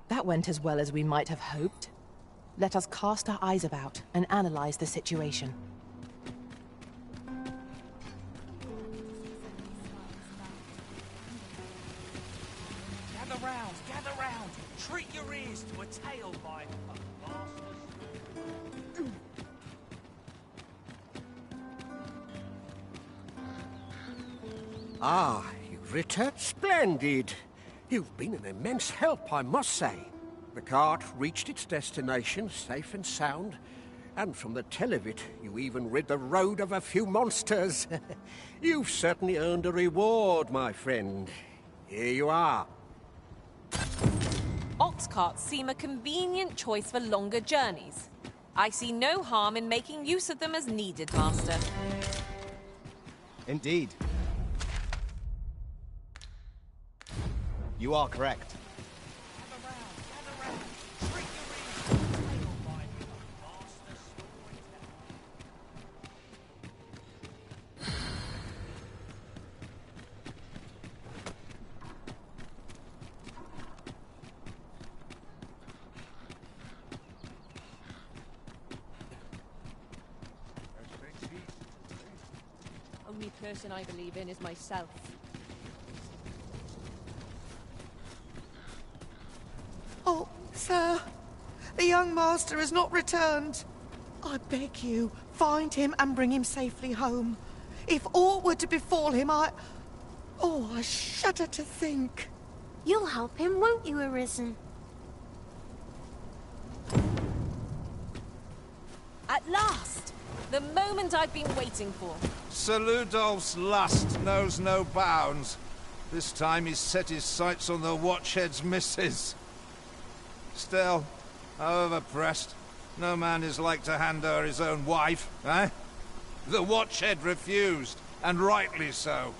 That went as well as we might have hoped. Let us cast our eyes about and analyze the situation. Gather round, gather round. Treat your ears to a tale by Ah, you've returned splendid. You've been an immense help, I must say. The cart reached its destination safe and sound, and from the tell of it, you even rid the road of a few monsters. You've certainly earned a reward, my friend. Here you are. Ox carts seem a convenient choice for longer journeys. I see no harm in making use of them as needed, Master. Indeed. You are correct. Only person I believe in is myself. Oh, sir, the young master has not returned. I beg you, find him and bring him safely home. If aught were to befall him, Oh, I shudder to think. You'll help him, won't you, Arisen? At last! The moment I've been waiting for. Sir Ludolf's lust knows no bounds. This time he's set his sights on the Watchhead's missus. Still, however pressed, no man is like to hand her his own wife, eh? The Watchhead refused, and rightly so.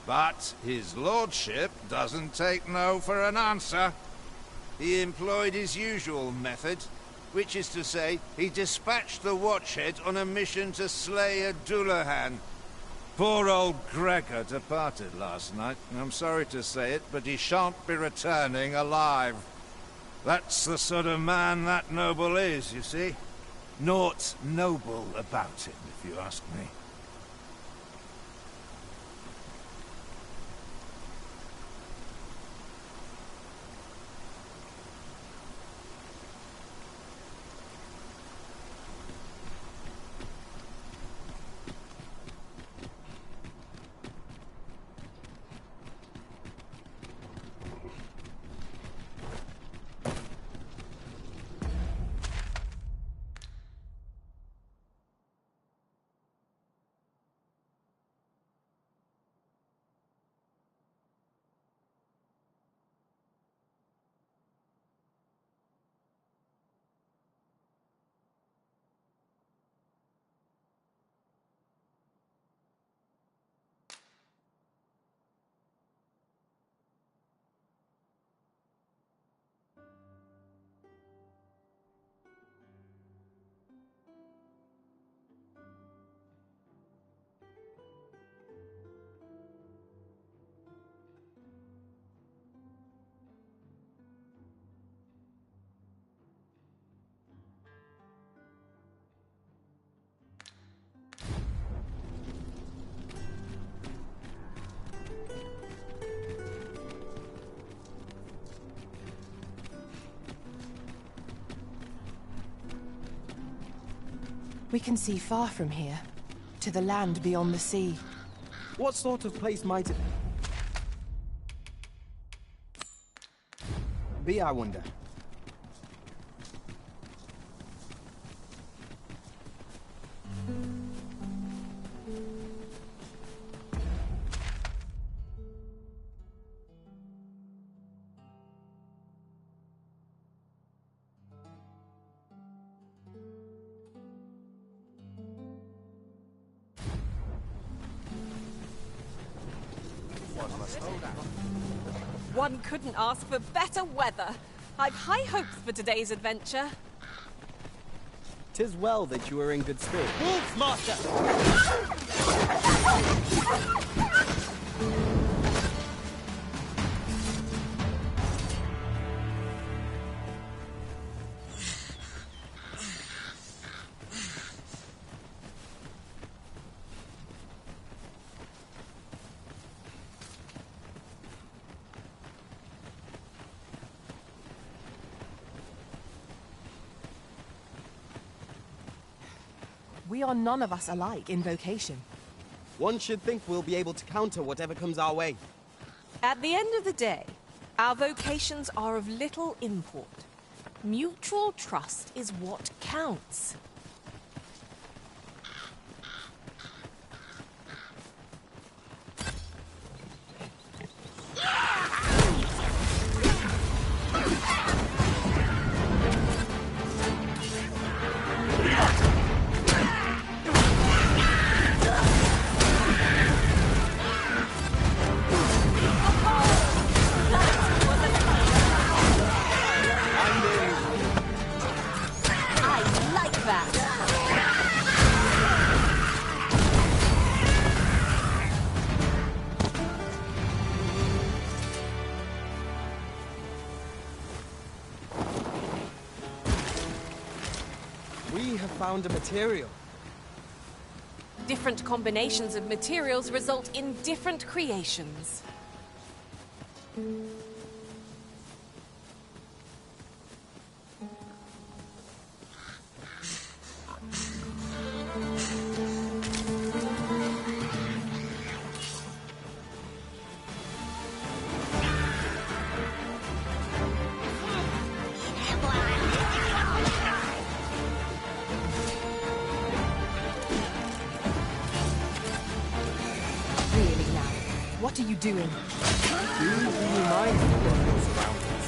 But his lordship doesn't take no for an answer. He employed his usual method, which is to say, he dispatched the Watchhead on a mission to slay a Dullahan. Poor old Gregor departed last night. I'm sorry to say it, but he shan't be returning alive. That's the sort of man that noble is, you see. Naught noble about him, if you ask me. We can see far from here, to the land beyond the sea. What sort of place might it be, I wonder? One couldn't ask for better weather. I've high hopes for today's adventure. 'Tis well that you are in good spirits. Wolf Master! We are none of us alike in vocation. One should think we'll be able to counter whatever comes our way. At the end of the day, our vocations are of little import. Mutual trust is what counts. We have found a material. Different combinations of materials result in different creations. Really now, what are you doing? Be mindful of your surroundings.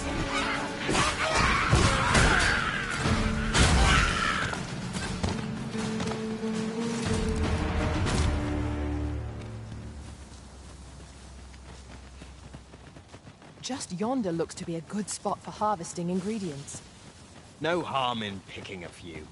Just yonder looks to be a good spot for harvesting ingredients. No harm in picking a few.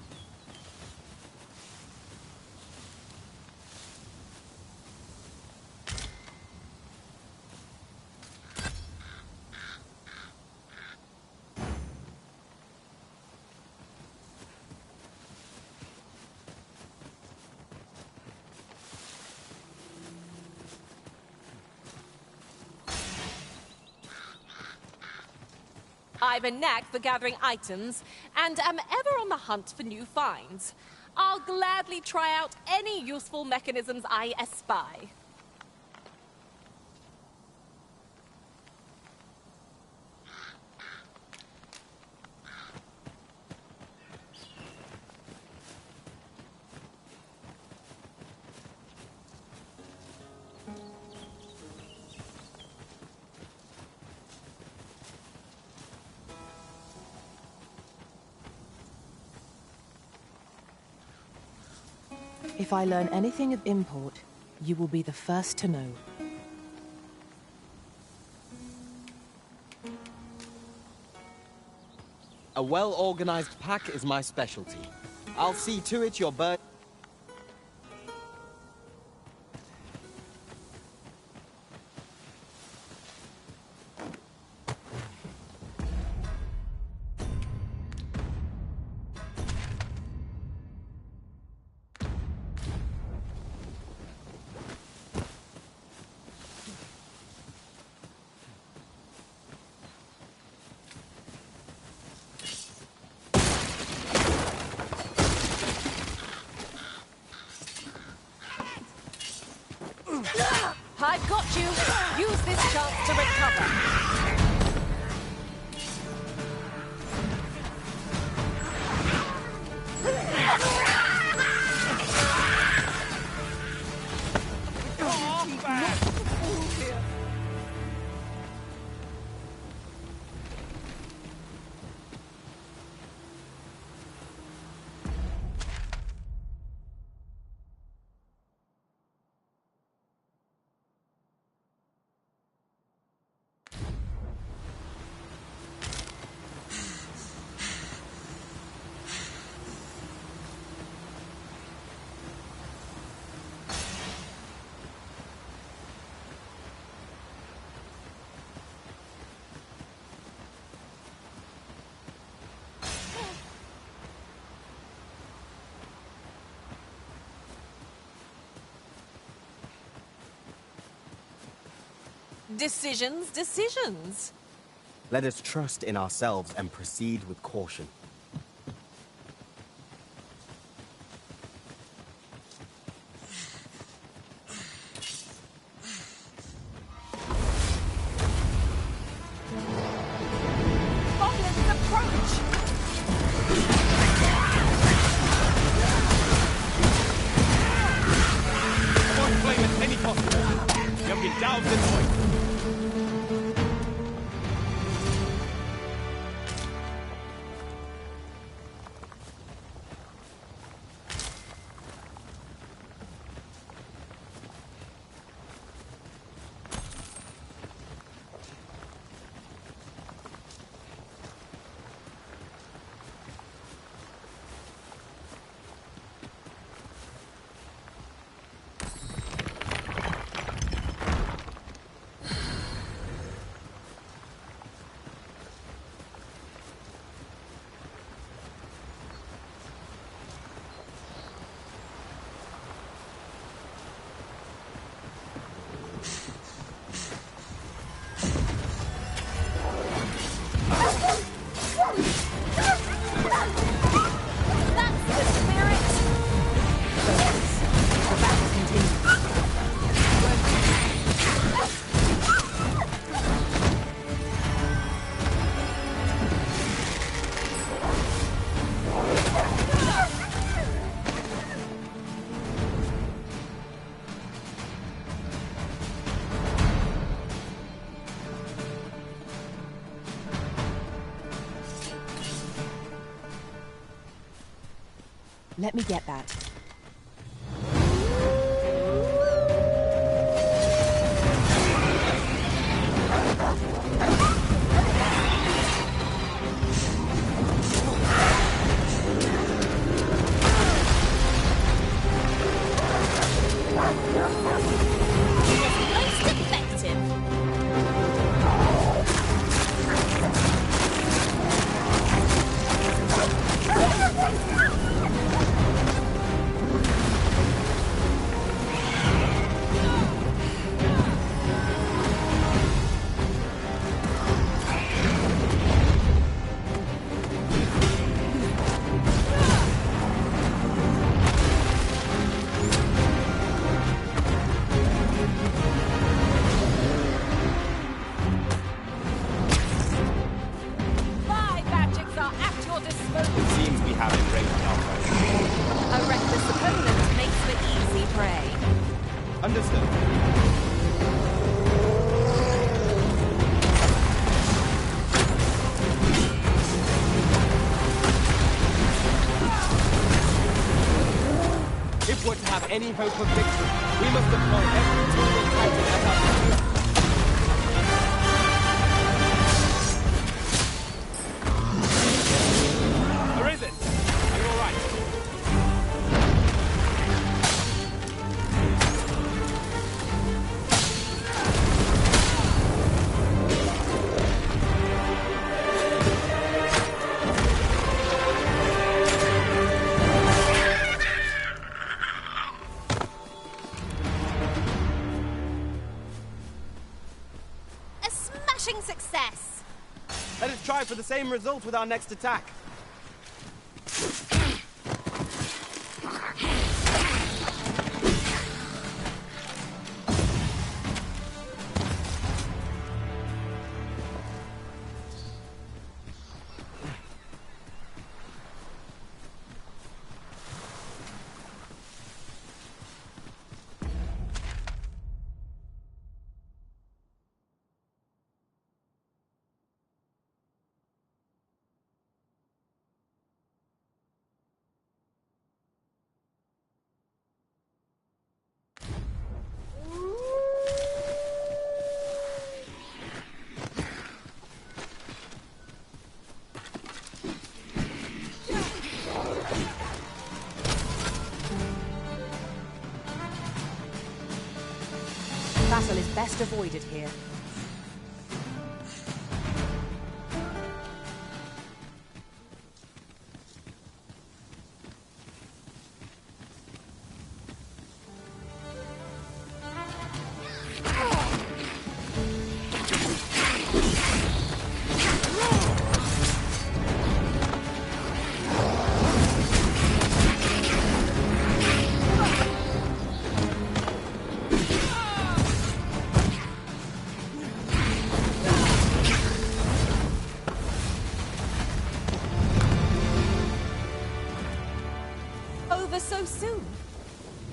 I've a knack for gathering items, and am ever on the hunt for new finds. I'll gladly try out any useful mechanisms I espy. If I learn anything of import, you will be the first to know. A well-organized pack is my specialty. I'll see to it your bird... I've got you. Use this chance to recover. Decisions, decisions. Let us trust in ourselves and proceed with caution. Goblins approach! Avoid flame at any cost. You have been doused in oil. Let me get that. Most effective. My magics are at your disposal. It seems we have enraged our foe. A reckless opponent makes for easy prey. Understood. If we're to have any hope of victory, we must deploy every tool and tactic at our disposal. Arisen! Are you all right? A smashing success! Let us try for the same result with our next attack. Battle is best avoided here. Over so soon?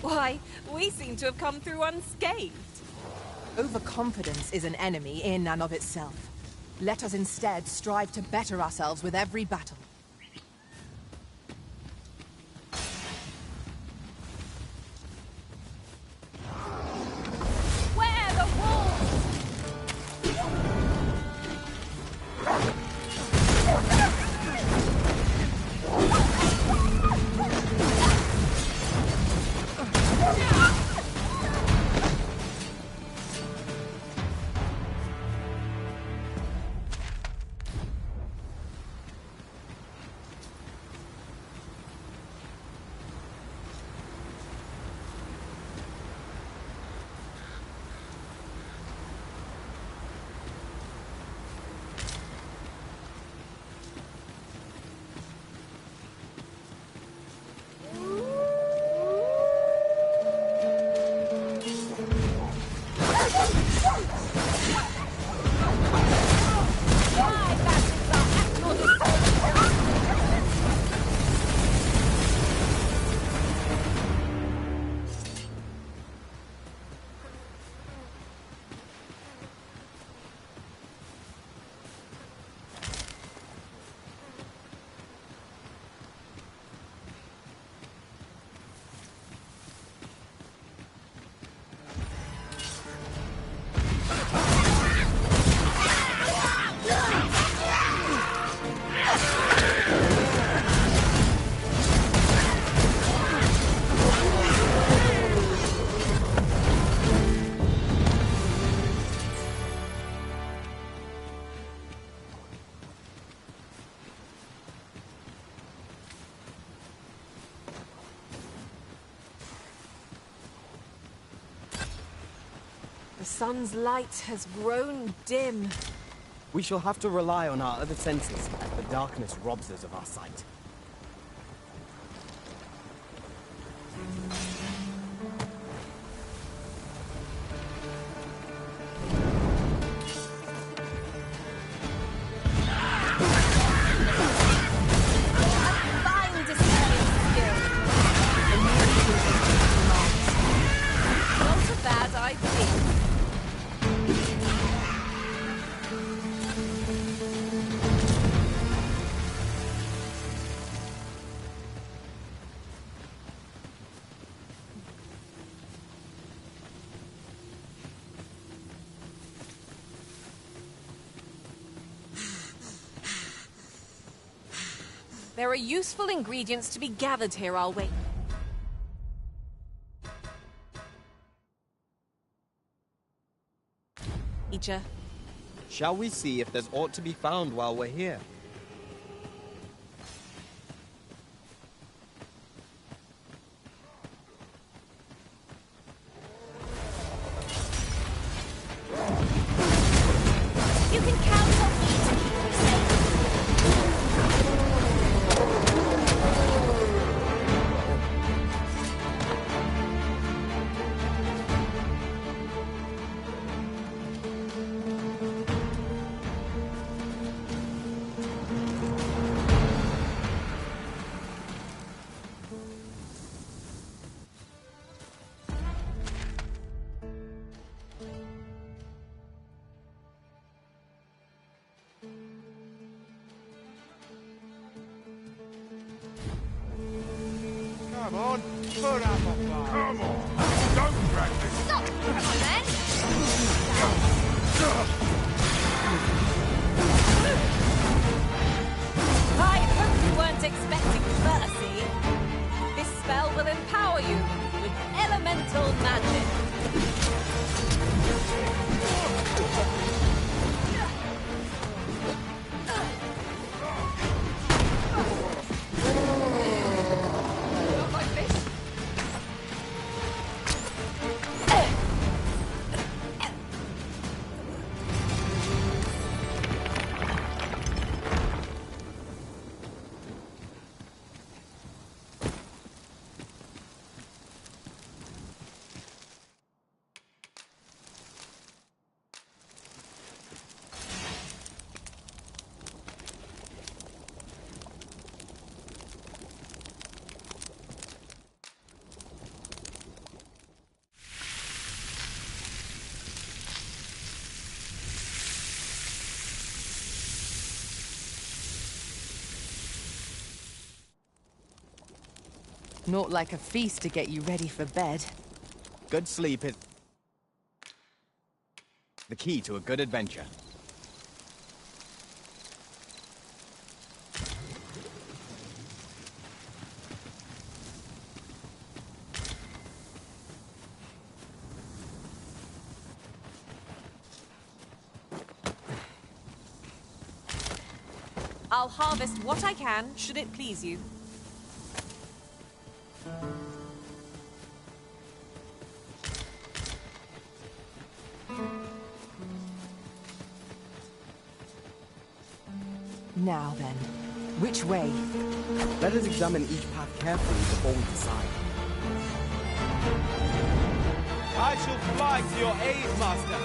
Why, we seem to have come through unscathed. Overconfidence is an enemy in and of itself. Let us instead strive to better ourselves with every battle. Where the wolves? The sun's light has grown dim. We shall have to rely on our other senses as the darkness robs us of our sight. Fine display of skill. Not a bad idea. There are useful ingredients to be gathered here, I'll wait. Teacher. Shall we see if there's aught to be found while we're here? You can count on me to keep you safe. Come on, put up a fight. Come on, don't drag this. Stop! Come on, then! I hope you weren't expecting mercy. This spell will empower you with elemental magic. Not like a feast to get you ready for bed. Good sleep is the key to a good adventure. I'll harvest what I can, should it please you. Now then, which way? Let us examine each path carefully before we decide. I shall fly to your aid, Master.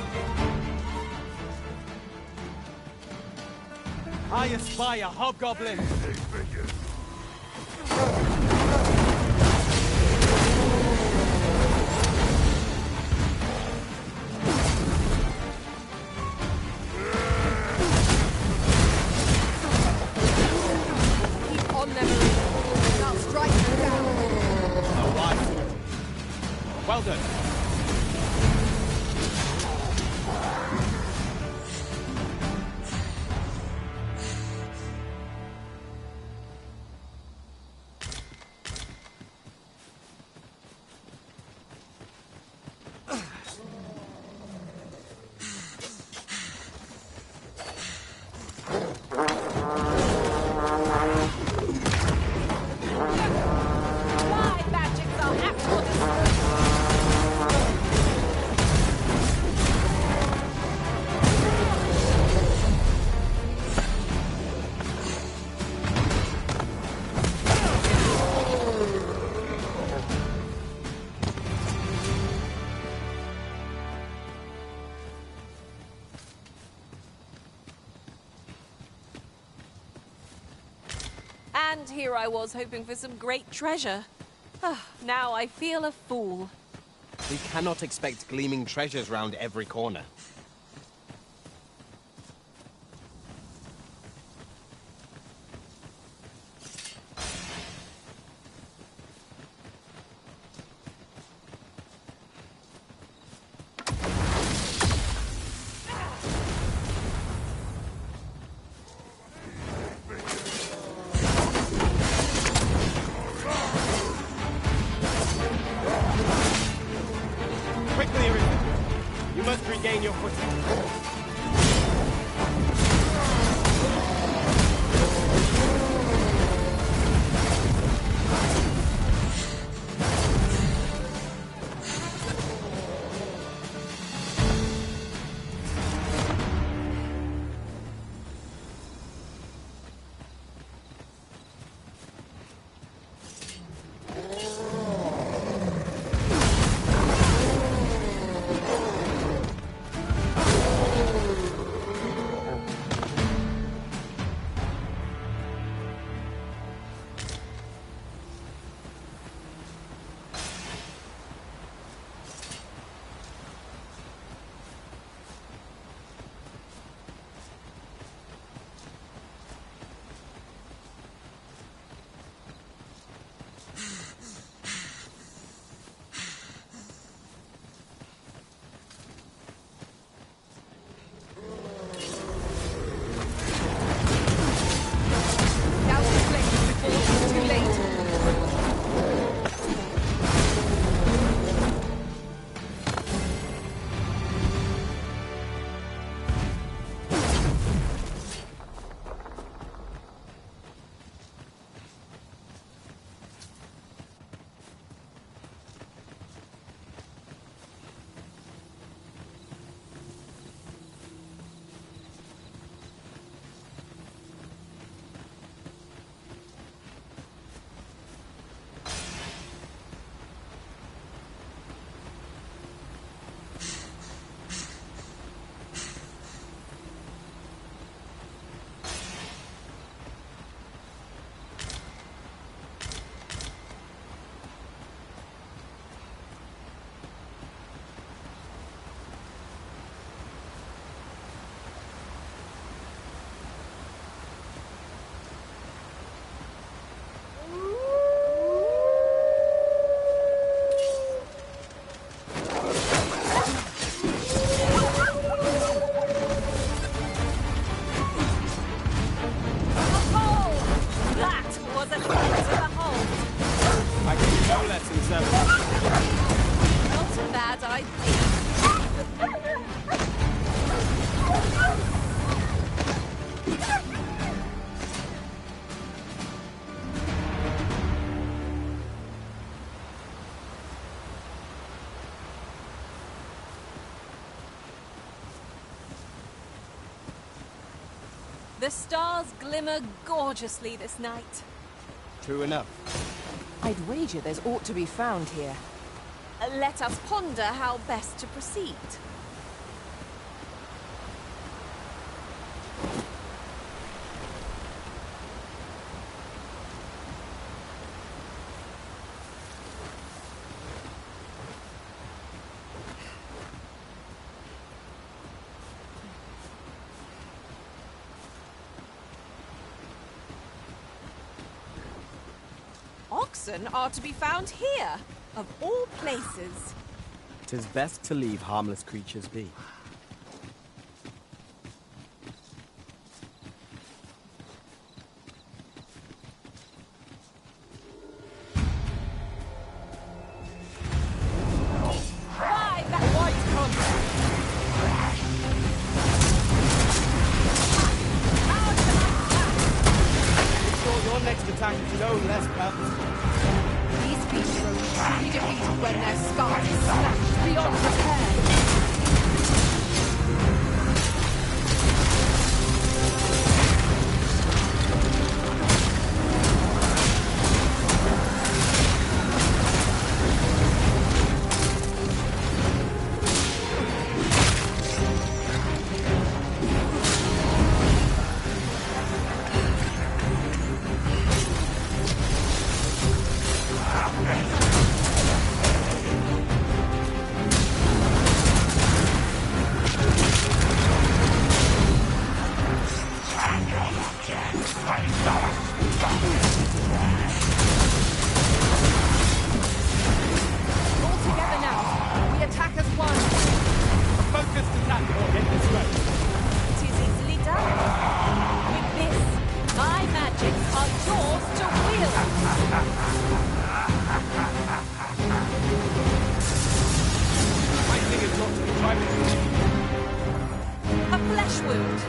I espy a hobgoblin. Keep on them, and I'll strike them down. A wise. Well done. And here I was hoping for some great treasure. Now I feel a fool. We cannot expect gleaming treasures round every corner. Quickly, Arisen. You must regain your footing. bad idea. The stars glimmer gorgeously this night. True enough. I'd wager there's aught to be found here. Let us ponder how best to proceed. Oxen are to be found here, of all places. 'Tis best to leave harmless creatures be. Why, that white contact! Sure, your next attack is no less powerful. These beasts are only defeated when their scars are smashed beyond repair. A flesh wound.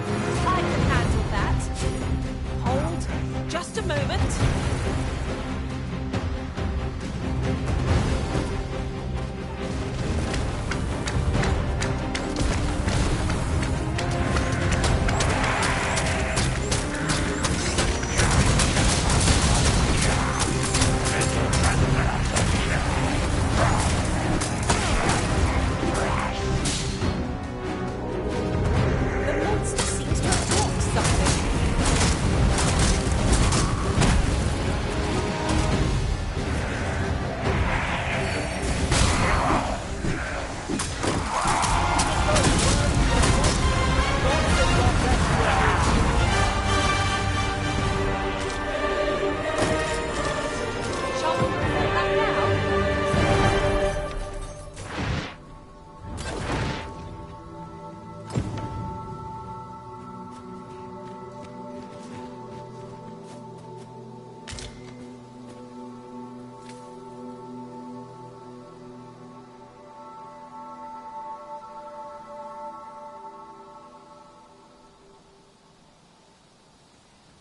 I can handle that. Hold. Just a moment.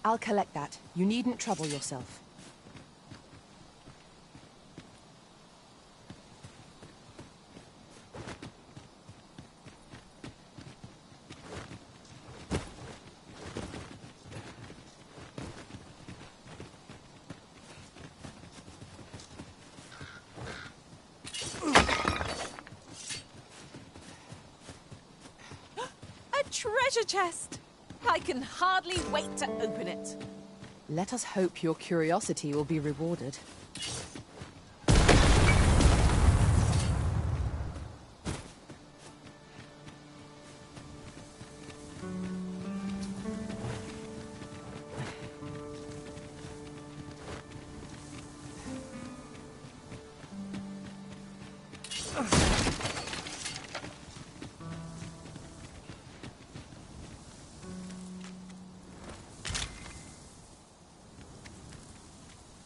I'll collect that. You needn't trouble yourself. A treasure chest! I can hardly wait to open it. Let us hope your curiosity will be rewarded.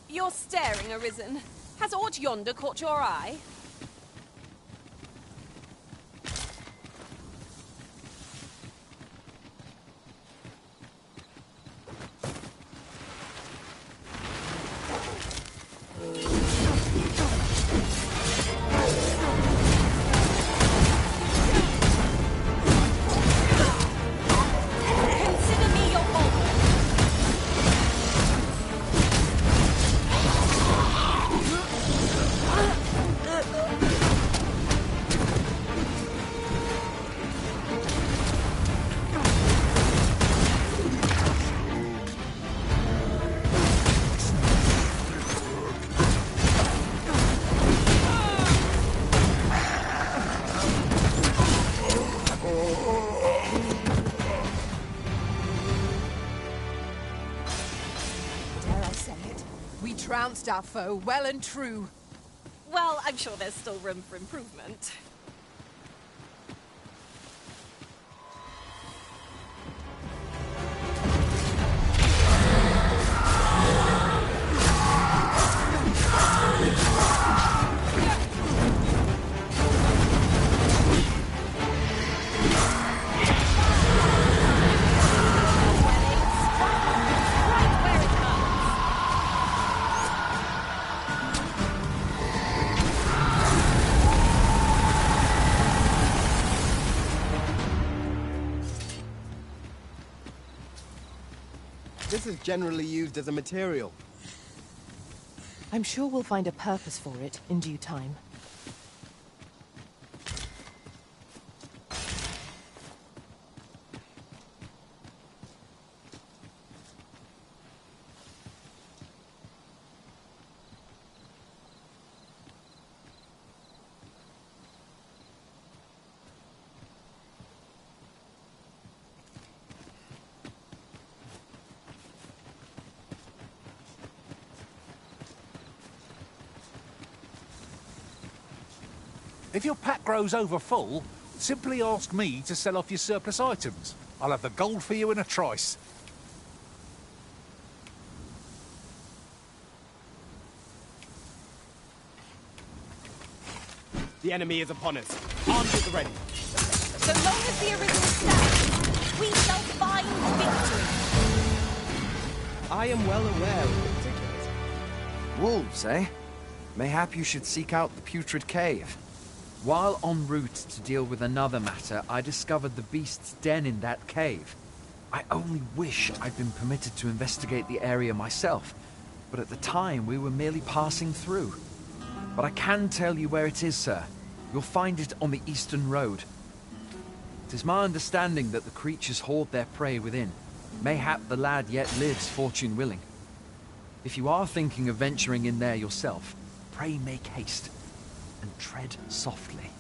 You're staring, Arisen. Has aught yonder caught your eye? faced our foe well and true. Well, I'm sure there's still room for improvement. This is generally used as a material. I'm sure we'll find a purpose for it in due time. If your pack grows over full, simply ask me to sell off your surplus items. I'll have the gold for you in a trice. The enemy is upon us. Arms at the ready. So long as the Arisen stands, we shall find victory. I am well aware of the particulars. Wolves, eh? Mayhap you should seek out the Putrid Cave. While en route to deal with another matter, I discovered the beast's den in that cave. I only wish I'd been permitted to investigate the area myself, but at the time we were merely passing through. But I can tell you where it is, sir. You'll find it on the eastern road. It is my understanding that the creatures hoard their prey within. Mayhap the lad yet lives, fortune willing. If you are thinking of venturing in there yourself, pray make haste. And tread softly.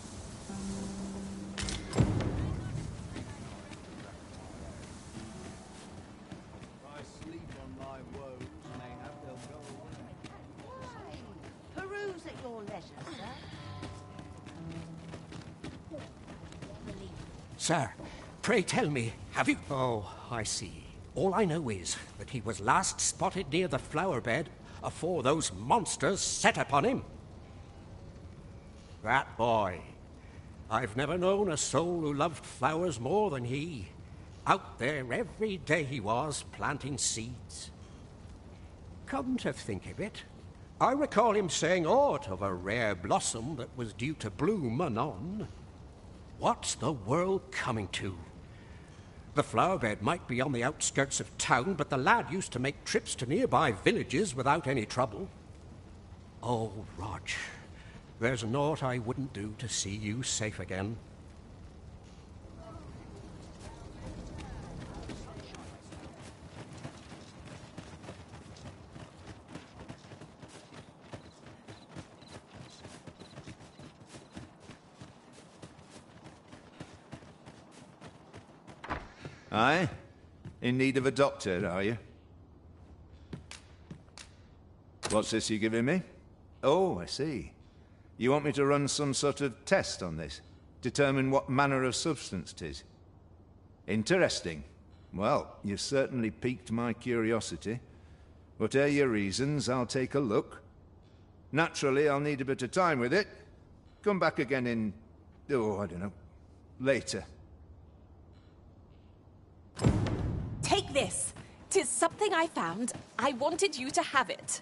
Peruse at your leisure, sir. Sir, pray tell me, have you... Oh, I see. All I know is that he was last spotted near the flower bed afore those monsters set upon him. That boy. I've never known a soul who loved flowers more than he. Out there every day he was, planting seeds. Come to think of it, I recall him saying aught of a rare blossom that was due to bloom anon. What's the world coming to? The flower bed might be on the outskirts of town, but the lad used to make trips to nearby villages without any trouble. Oh, Rog. There's naught I wouldn't do to see you safe again. Aye? In need of a doctor, are you? What's this you're giving me? Oh, I see. You want me to run some sort of test on this? Determine what manner of substance 'tis? Interesting. Well, you've certainly piqued my curiosity. Whatever your reasons, I'll take a look. Naturally, I'll need a bit of time with it. Come back again in... oh, I don't know. Later. Take this. 'Tis something I found. I wanted you to have it.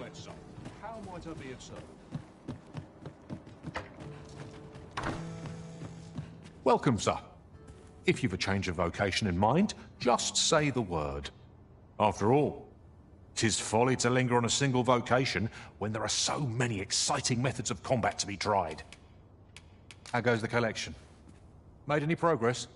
comment, sir. How might I be of service? Welcome, sir. If you've a change of vocation in mind, just say the word. After all, 'tis folly to linger on a single vocation when there are so many exciting methods of combat to be tried. How goes the collection? Made any progress?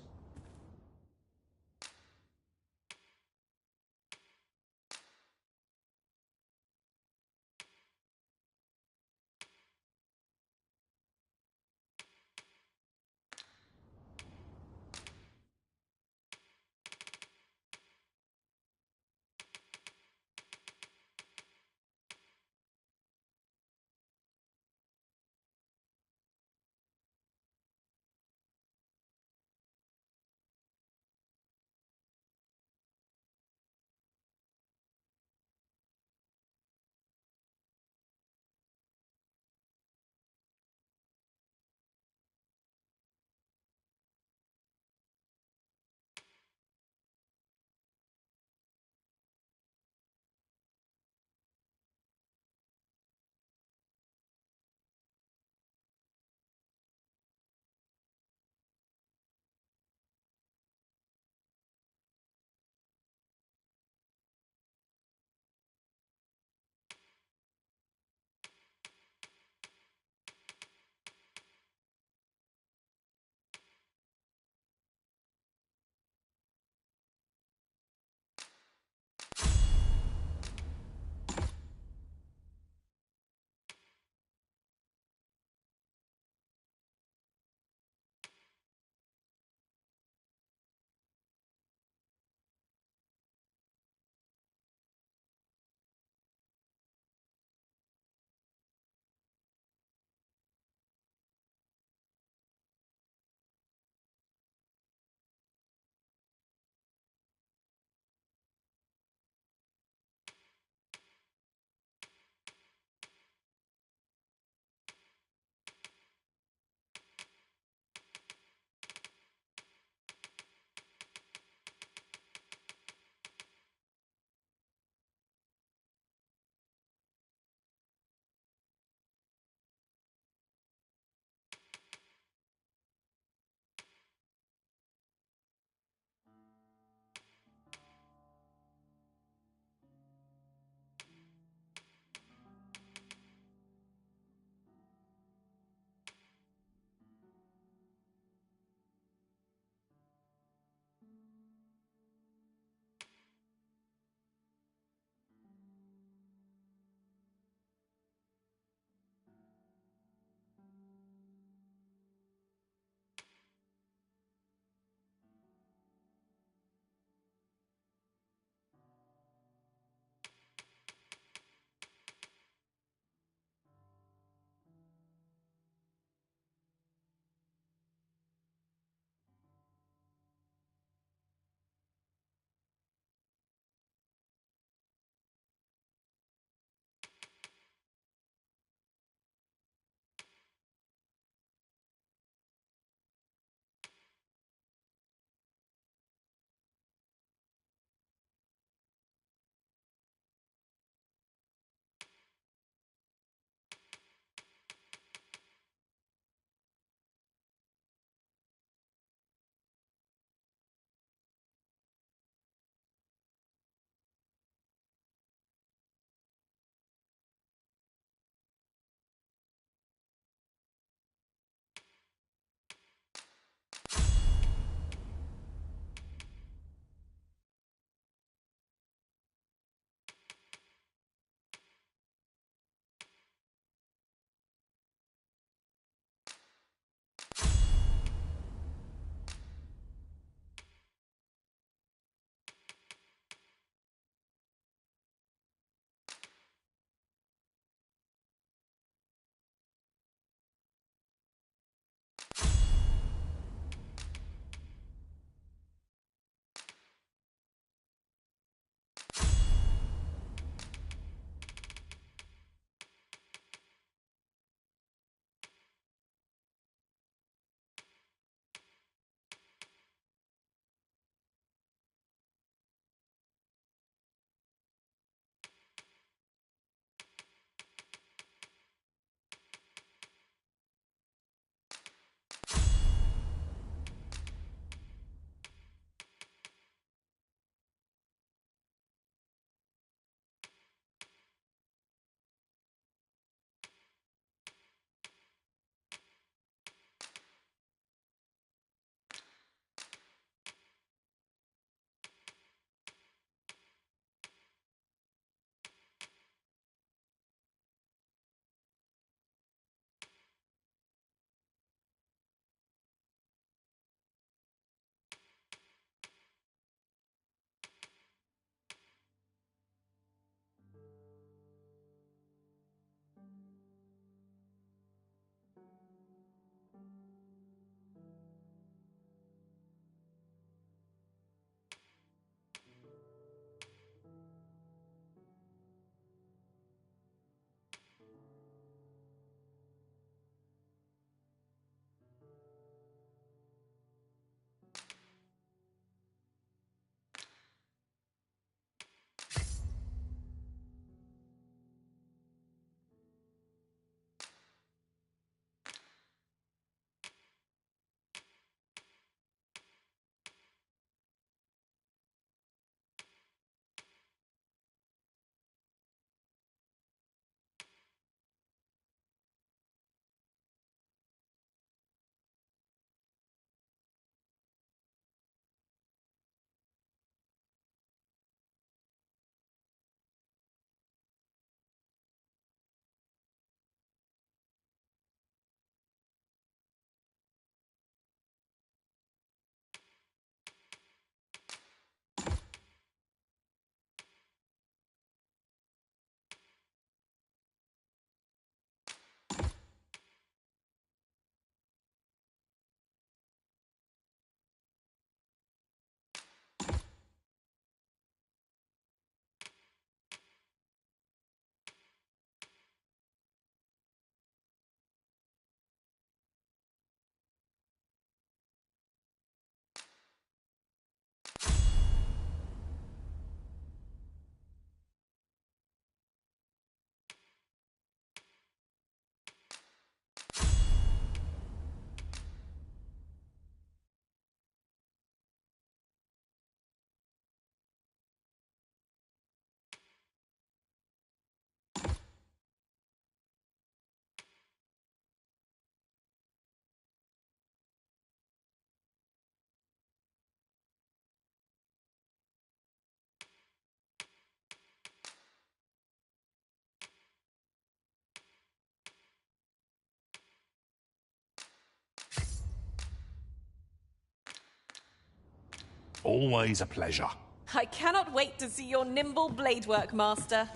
Always a pleasure. I cannot wait to see your nimble blade work, Master.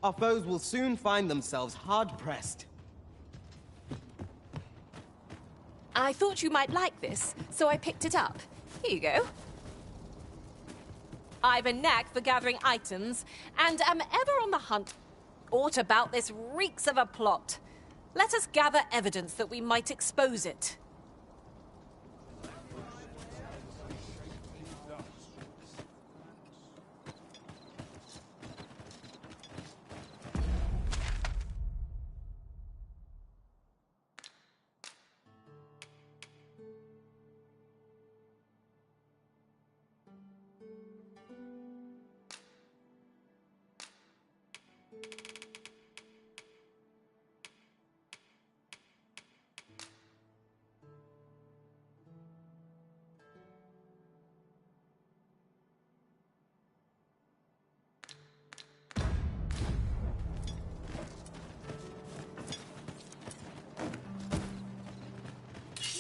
Our foes will soon find themselves hard-pressed. I thought you might like this, so I picked it up. Here you go. I've a knack for gathering items, and am ever on the hunt. Aught about this reeks of a plot. Let us gather evidence that we might expose it.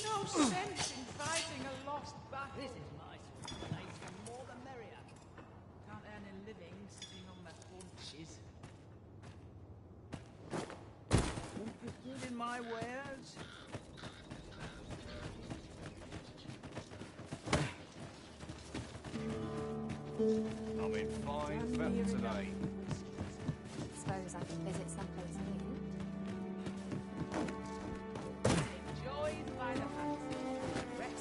No sense in fighting a lost battle. This is my sort of place. The more the merrier. Can't earn a living sitting on my haunches. Interested in my wares? I'm in fine fettle today. Suppose I can visit someplace new. Enjoyed by the fancy. Rex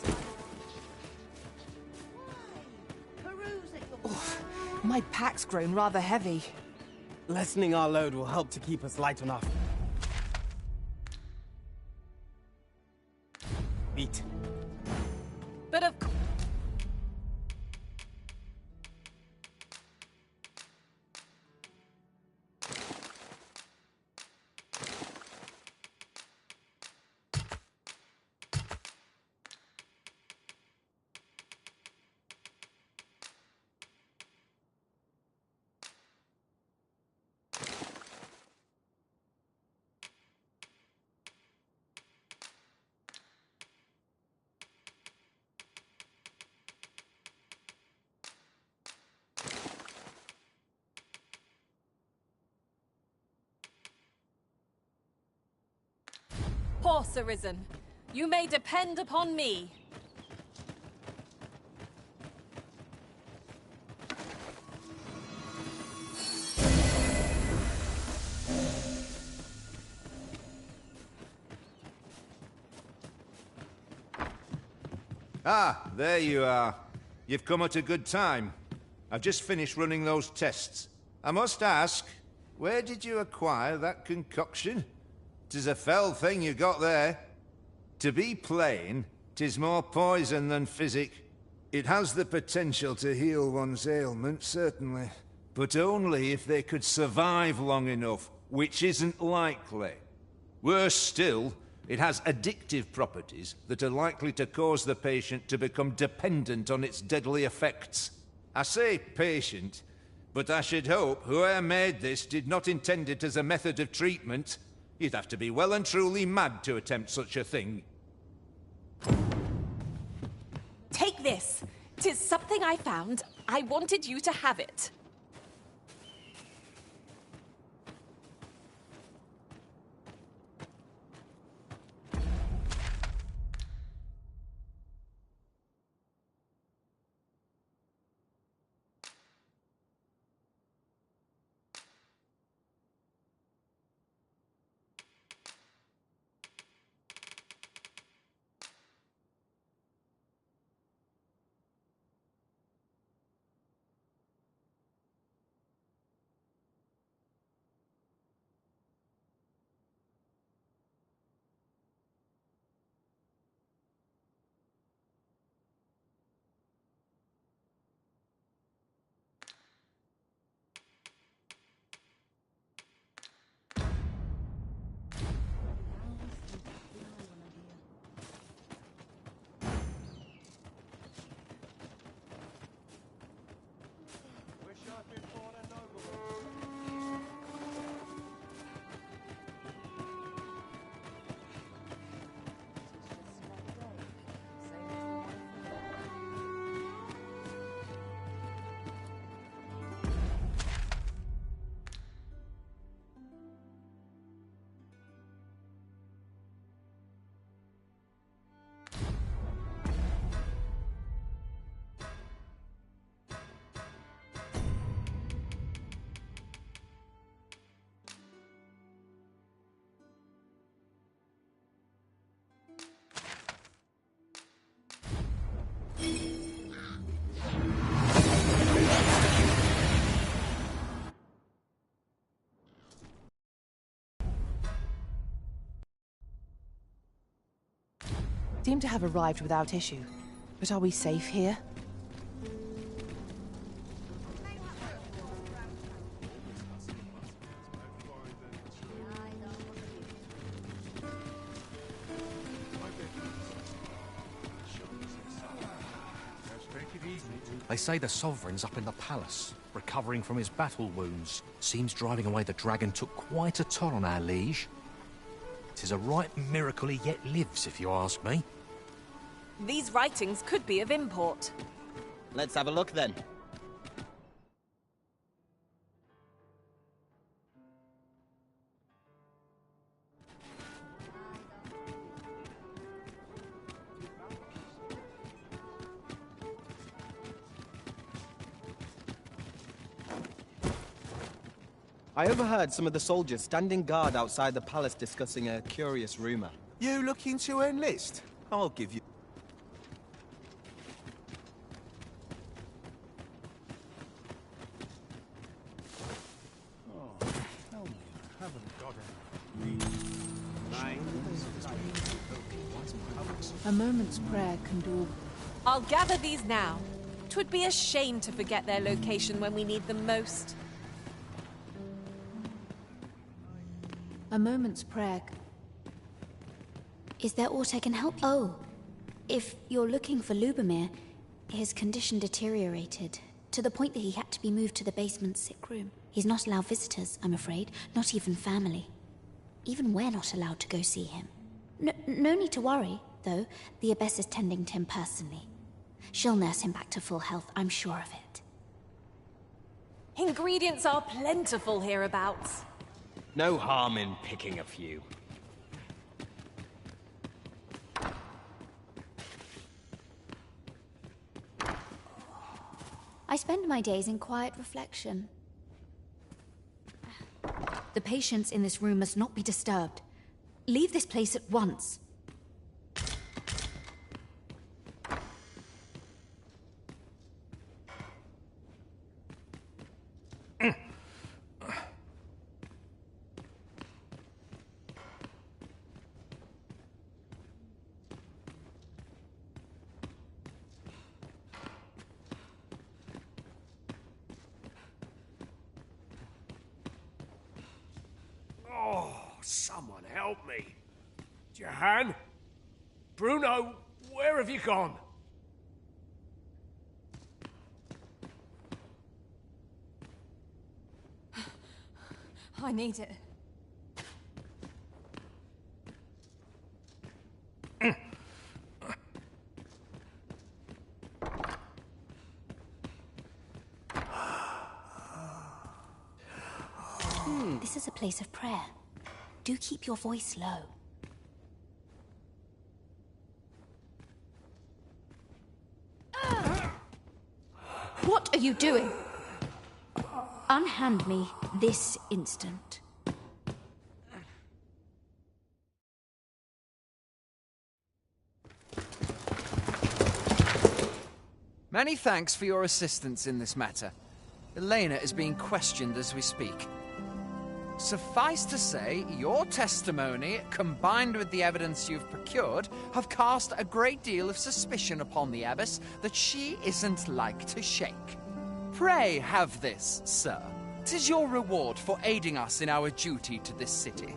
peruse at your My pack's grown rather heavy. Lessening our load will help to keep us light on our feet. But of course. Horse arisen. You may depend upon me. Ah, there you are. You've come at a good time. I've just finished running those tests. I must ask, where did you acquire that concoction? 'Tis a fell thing you got there. To be plain, 'tis more poison than physic. It has the potential to heal one's ailments, certainly. But only if they could survive long enough, which isn't likely. Worse still, it has addictive properties that are likely to cause the patient to become dependent on its deadly effects. I say patient, but I should hope whoever made this did not intend it as a method of treatment. You'd have to be well and truly mad to attempt such a thing. Take this. 'Tis something I found. I wanted you to have it. Seem to have arrived without issue. But are we safe here? They say the Sovereign's up in the palace, recovering from his battle wounds. Seems driving away the dragon took quite a toll on our liege. 'Tis a right miracle he yet lives, if you ask me. These writings could be of import. Let's have a look then. I overheard some of the soldiers standing guard outside the palace discussing a curious rumor. You looking to enlist? I'll give you... A moment's prayer can do... I'll gather these now. 'Twould be a shame to forget their location when we need them most. A moment's prayer... Is there aught I can help you? Oh, if you're looking for Lubomir, his condition deteriorated to the point that he had to be moved to the basement sick room. He's not allowed visitors, I'm afraid, not even family. Even we're not allowed to go see him. No need to worry, though. The Abbess is tending to him personally. She'll nurse him back to full health, I'm sure of it. Ingredients are plentiful hereabouts. No harm in picking a few. I spend my days in quiet reflection. The patients in this room must not be disturbed. Leave this place at once. Someone help me. Jahan? Bruno, where have you gone? I need it. This is a place of prayer. Do keep your voice low. What are you doing? Unhand me this instant. Many thanks for your assistance in this matter. Elena is being questioned as we speak. Suffice to say, your testimony, combined with the evidence you've procured, have cast a great deal of suspicion upon the Abbess that she isn't like to shake. Pray have this, sir. 'Tis your reward for aiding us in our duty to this city.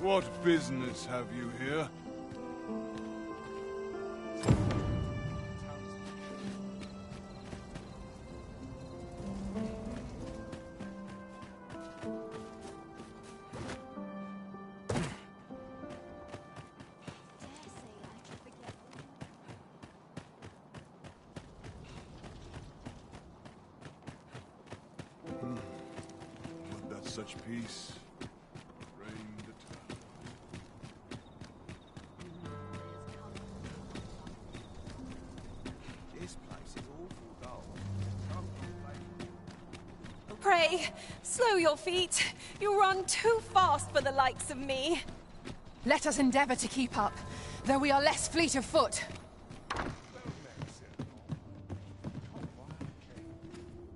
What business have you here? Such peace reigned eternal. This place is awful dull. Pray, slow your feet. You run too fast for the likes of me. Let us endeavor to keep up, though we are less fleet of foot.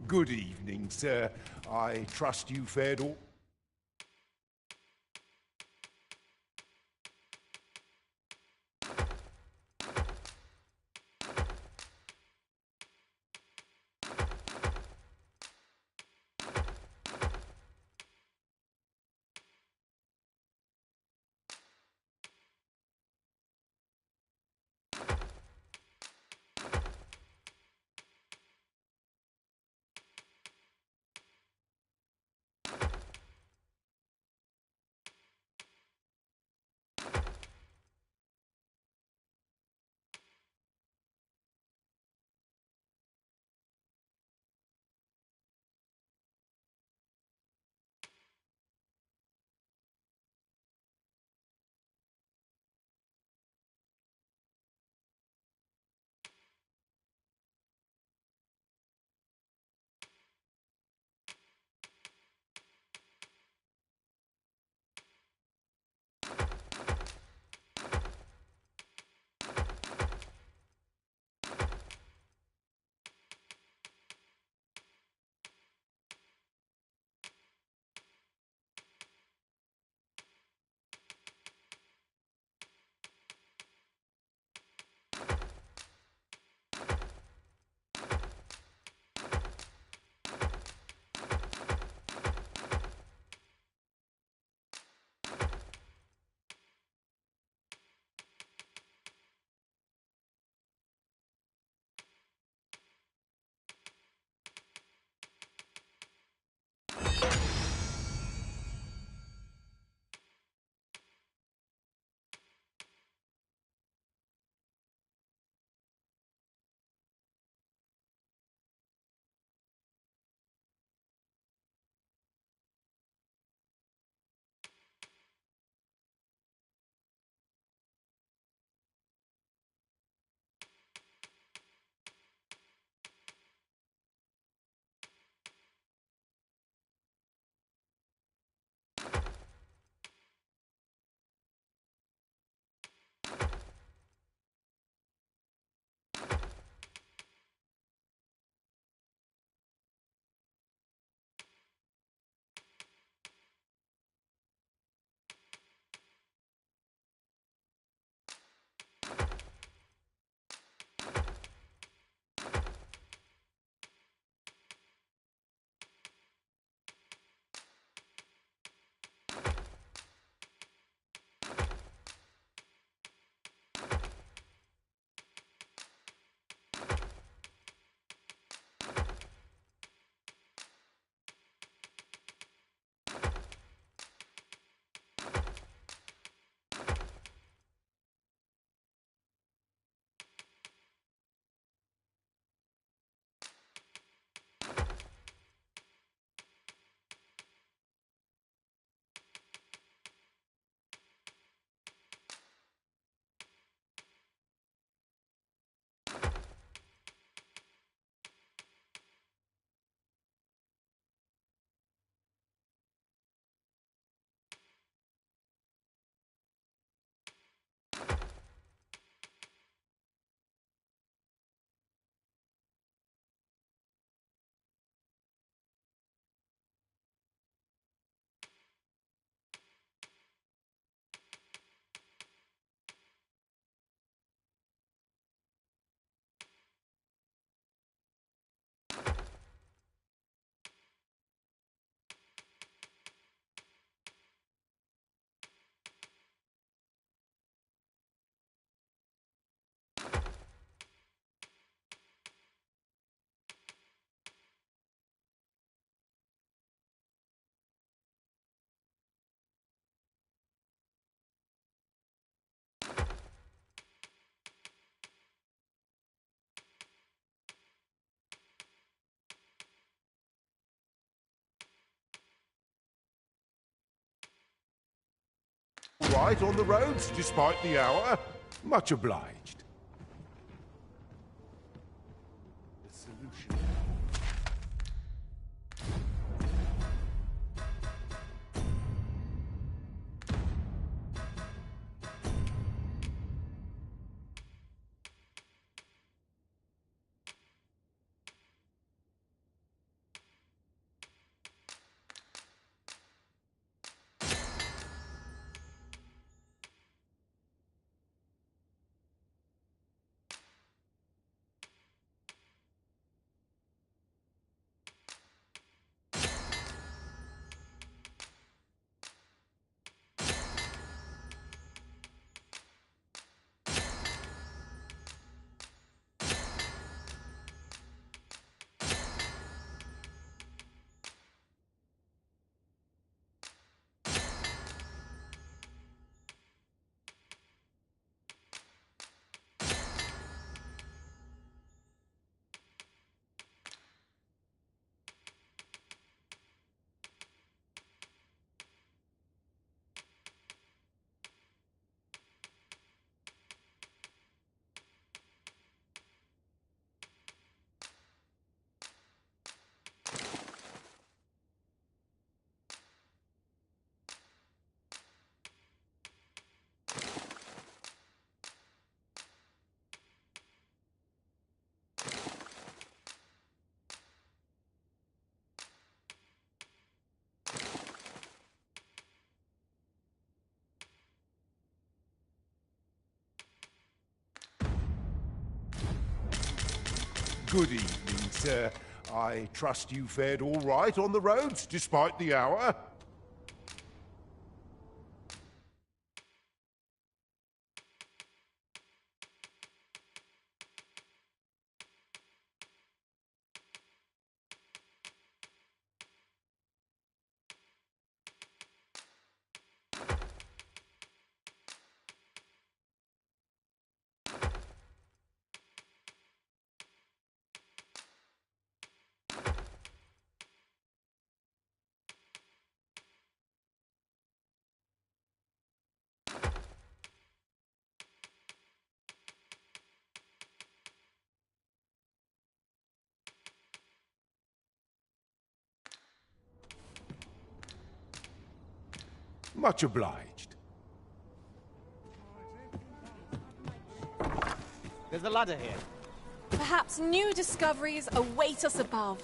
Good evening, sir. I trust you fared all... Right on the roads, despite the hour. Much obliged. The solution. Good evening, sir. I trust you fared all right on the roads, despite the hour. Much obliged. There's a ladder here. Perhaps new discoveries await us above.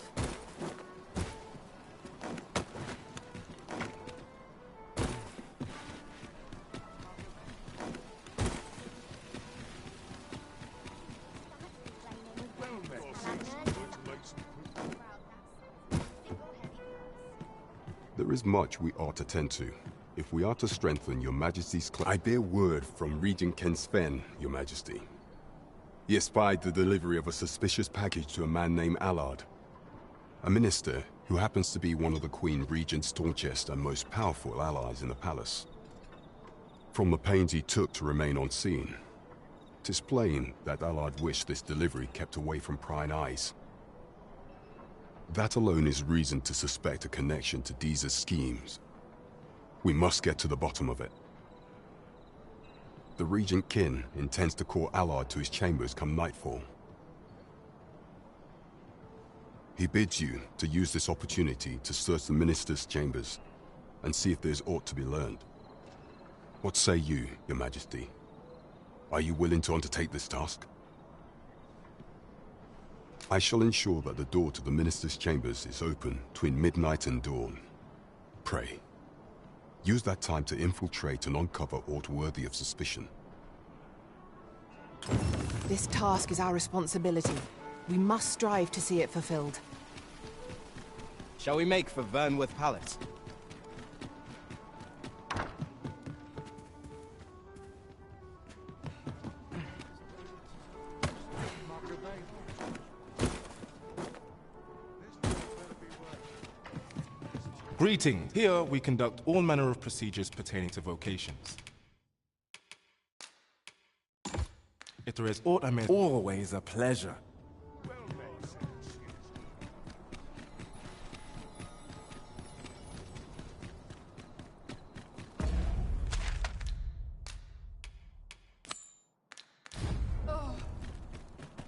There is much we ought to tend to. If we are to strengthen your Majesty's claim, I bear word from Regent Ken Sven, your Majesty. He espied the delivery of a suspicious package to a man named Allard, a minister who happens to be one of the Queen Regent's staunchest and most powerful allies in the palace. From the pains he took to remain on scene, 'tis plain that Allard wished this delivery kept away from prying eyes. That alone is reason to suspect a connection to Deeza's schemes. We must get to the bottom of it. The Regent Kin intends to call Allard to his chambers come nightfall. He bids you to use this opportunity to search the Minister's chambers and see if there's aught to be learned. What say you, Your Majesty? Are you willing to undertake this task? I shall ensure that the door to the Minister's chambers is open between midnight and dawn. Pray, use that time to infiltrate and uncover aught worthy of suspicion. This task is our responsibility. We must strive to see it fulfilled. Shall we make for Vernworth Palace? Greetings. Here we conduct all manner of procedures pertaining to vocations. If there is aught I may... Always a pleasure.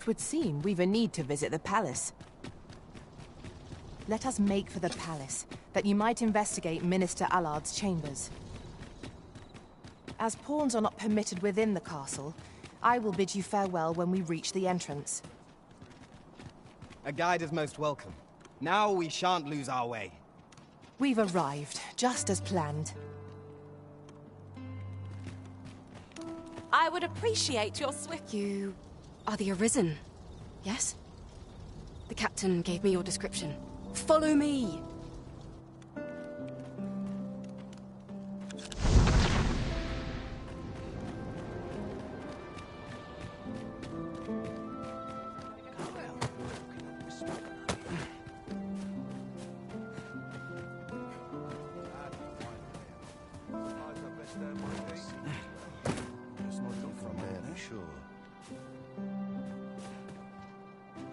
'Twould seem we've a need to visit the palace. Let us make for the palace, that you might investigate Minister Allard's chambers. As pawns are not permitted within the castle, I will bid you farewell when we reach the entrance. A guide is most welcome. Now we shan't lose our way. We've arrived, just as planned. I would appreciate your swift... You are the Arisen, yes? The captain gave me your description. Follow me!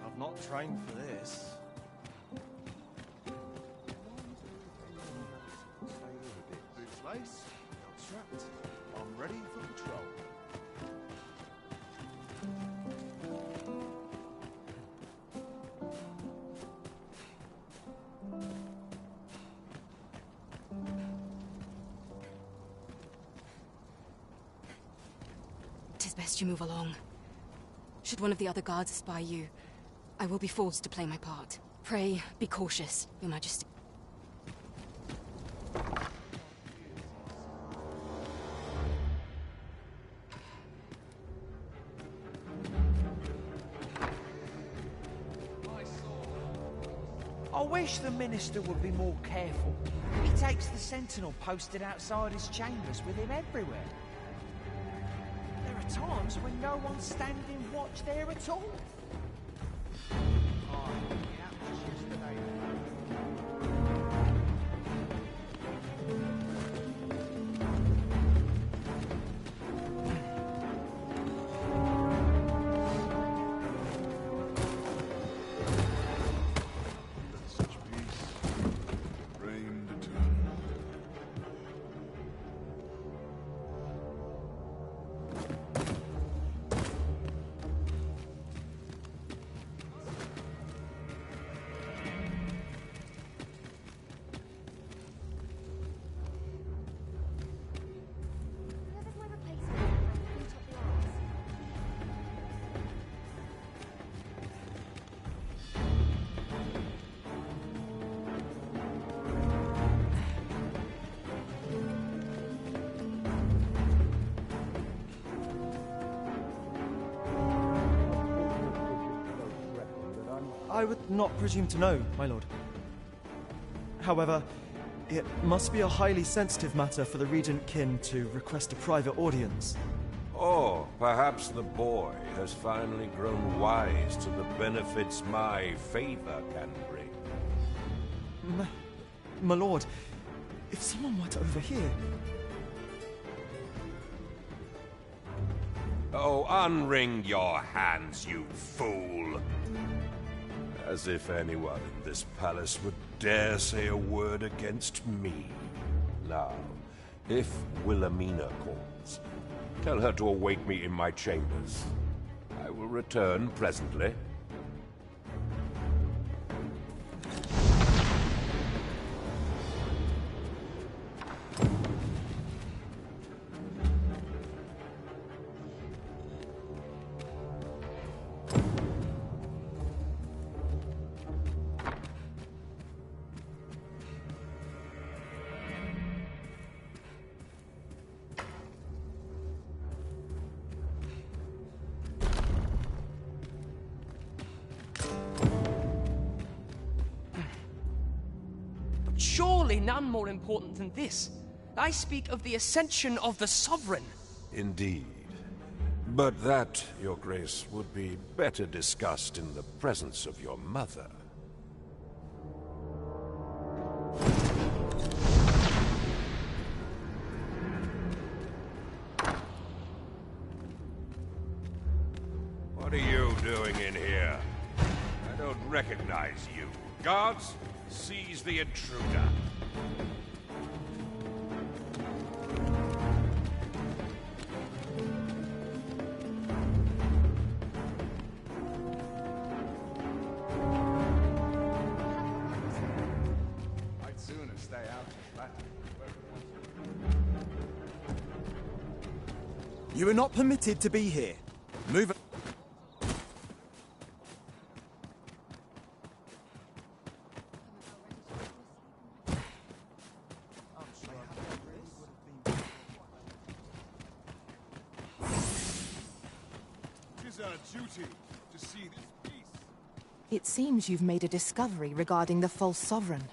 I've not trained for this. Big place, I'm trapped. I'm ready for patrol. Tis best you move along. Should one of the other guards spy you, I will be forced to play my part. Pray, be cautious, Your Majesty. I wish the Minister would be more careful. He takes the sentinel posted outside his chambers with him everywhere. There are times when no one's standing watch there at all. I would not presume to know, my lord. However, it must be a highly sensitive matter for the Regent Kin to request a private audience. Or perhaps the boy has finally grown wise to the benefits my favor can bring. My lord, if someone were to overhear... Oh, unring your hands, you fool! As if anyone in this palace would dare say a word against me. Now, if Wilhelmina calls, tell her to await me in my chambers. I will return presently. Surely none more important than this. I speak of the ascension of the Sovereign. Indeed. But that, Your Grace, would be better discussed in the presence of your mother. What are you doing in here? I don't recognize you. Guards, seize the intruder. You are not permitted to be here. Move. It is our duty to see this peace. It seems you've made a discovery regarding the false sovereign.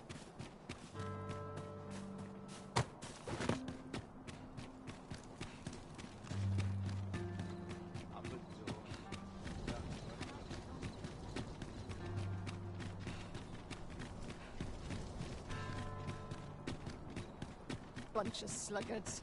Bunch of sluggards.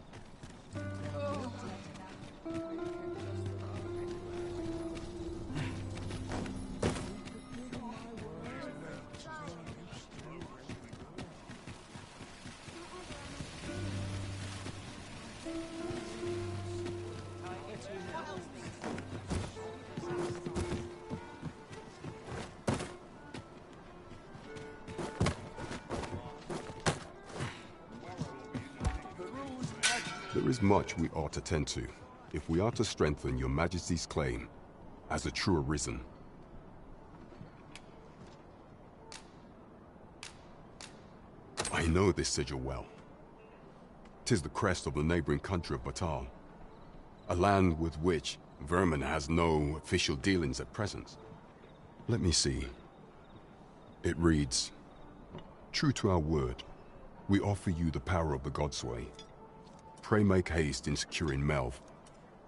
There is much we ought to tend to, if we are to strengthen your Majesty's claim as a true Arisen. I know this sigil well. 'Tis the crest of the neighboring country of Battahl, a land with which Vermin has no official dealings at present. Let me see. It reads, "True to our word, we offer you the power of the Godsway. Pray make haste in securing Melve,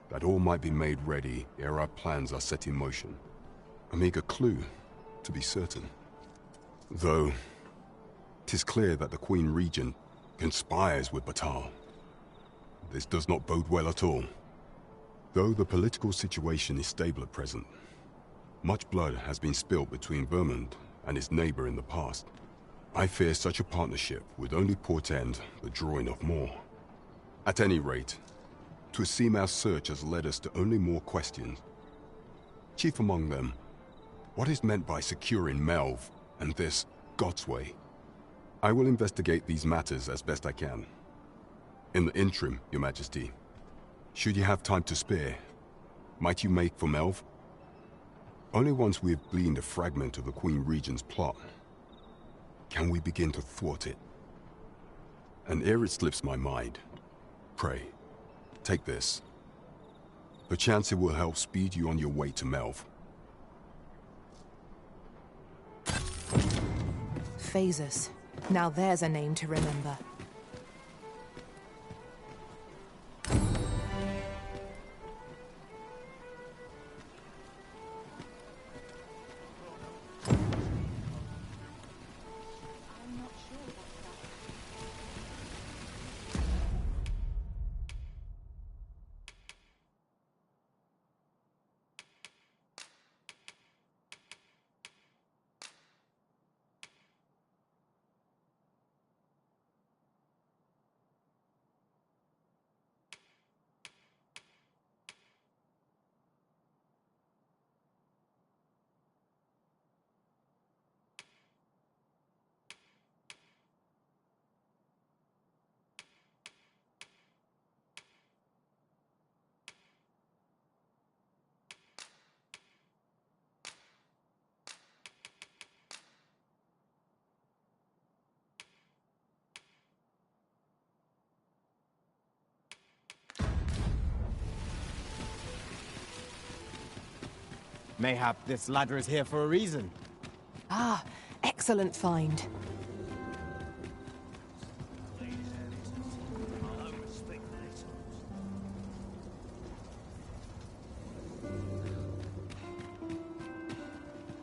that all might be made ready ere our plans are set in motion." A meager clue, to be certain. Though, 'tis clear that the Queen Regent conspires with Battahl. This does not bode well at all. Though the political situation is stable at present, much blood has been spilt between Vermund and his neighbor in the past. I fear such a partnership would only portend the drawing of more. At any rate, 'twould seem our search has led us to only more questions. Chief among them, what is meant by securing Melve and this Godsway? I will investigate these matters as best I can. In the interim, Your Majesty, should you have time to spare, might you make for Melve? Only once we have gleaned a fragment of the Queen Regent's plot can we begin to thwart it. And ere it slips my mind, pray, take this. Perchance it will help speed you on your way to Melve. Phasus. Now there's a name to remember. Mayhap this ladder is here for a reason. Ah, excellent find.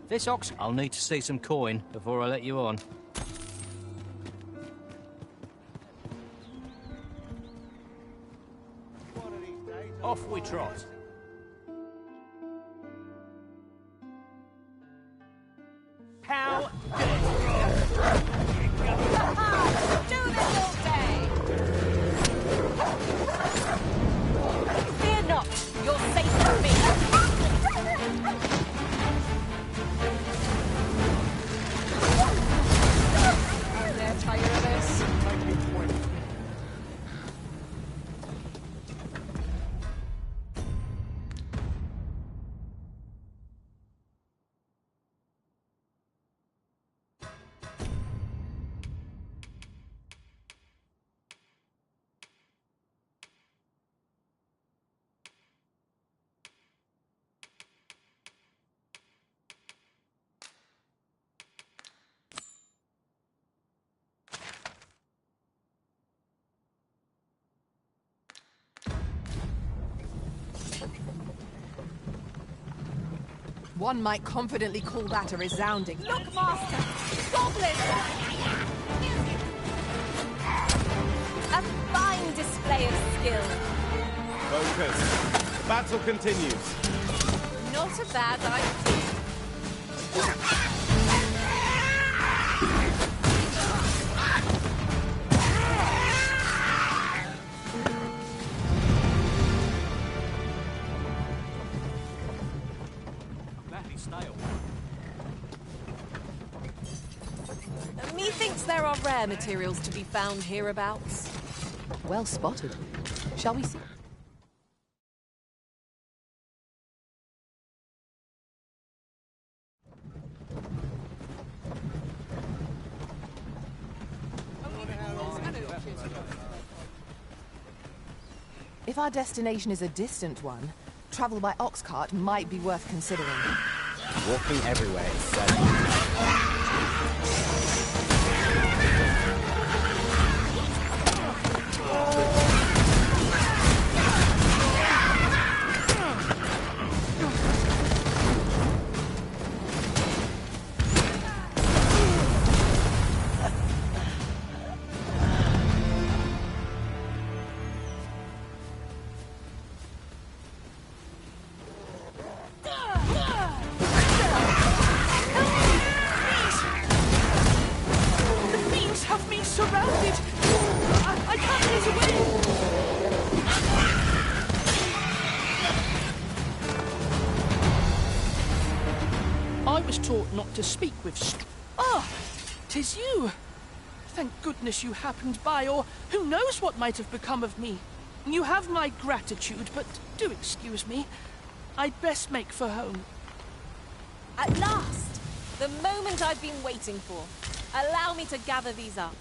This ox... I'll need to see some coin before I let you on. Off we trot. How Do this all day! Fear not, you're safe with me. They're tired of this. One might confidently call that a resounding... Look, Master! Goblins! A fine display of skill. Focus. The battle continues. Not a bad idea. Methinks there are rare materials to be found hereabouts. Well spotted. Shall we see? If our destination is a distant one, travel by ox cart might be worth considering. Walking everywhere is certain. To speak with Ah! 'Tis you! Thank goodness you happened by, or who knows what might have become of me. You have my gratitude, but do excuse me. I'd best make for home. At last! The moment I've been waiting for. Allow me to gather these up.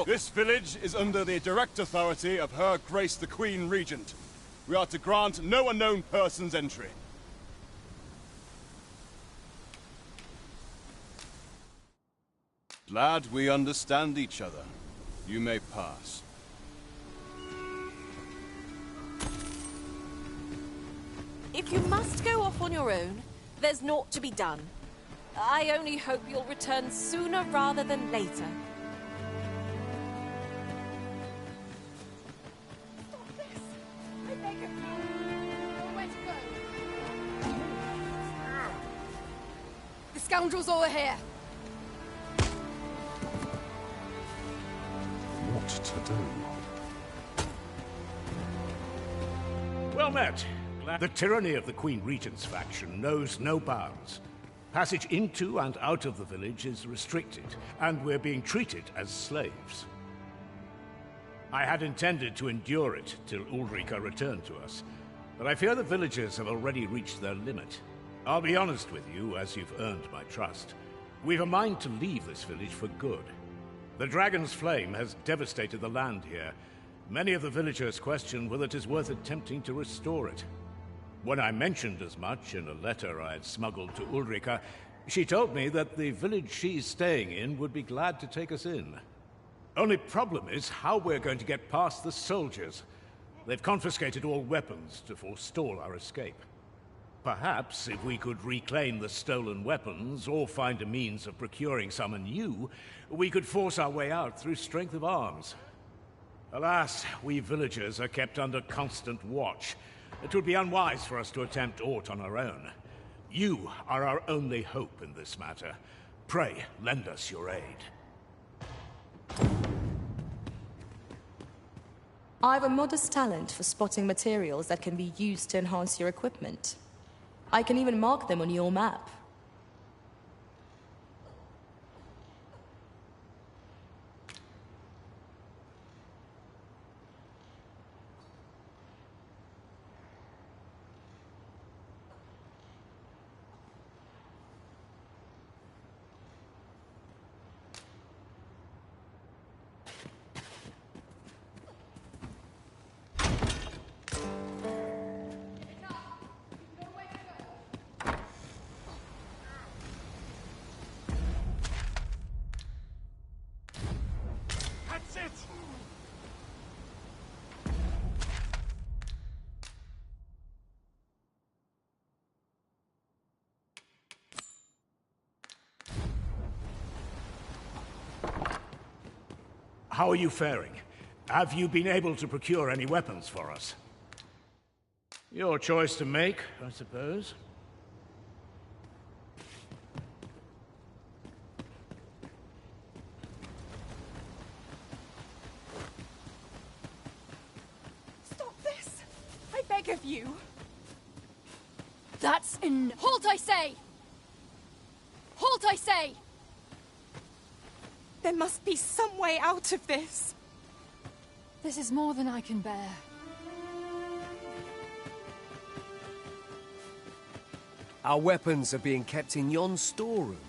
This village is under the direct authority of Her Grace the Queen Regent. We are to grant no unknown persons entry. Lad, we understand each other. You may pass. If you must go off on your own, there's naught to be done. I only hope you'll return sooner rather than later. The scoundrels all are here. What to do? Well met. The tyranny of the Queen Regent's faction knows no bounds. Passage into and out of the village is restricted, and we're being treated as slaves. I had intended to endure it till Ulrika returned to us, but I fear the villagers have already reached their limit. I'll be honest with you, as you've earned my trust. We've a mind to leave this village for good. The Dragon's Flame has devastated the land here. Many of the villagers question whether it is worth attempting to restore it. When I mentioned as much in a letter I had smuggled to Ulrika, she told me that the village she's staying in would be glad to take us in. Only problem is how we're going to get past the soldiers. They've confiscated all weapons to forestall our escape. Perhaps if we could reclaim the stolen weapons, or find a means of procuring some anew, we could force our way out through strength of arms. Alas, we villagers are kept under constant watch. It would be unwise for us to attempt aught on our own. You are our only hope in this matter. Pray, lend us your aid. I have a modest talent for spotting materials that can be used to enhance your equipment. I can even mark them on your map. How are you faring? Have you been able to procure any weapons for us? Your choice to make, I suppose. Stop this! I beg of you! That's Halt, I say! Halt, I say! There must be some way out of this. This is more than I can bear. Our weapons are being kept in yon storeroom,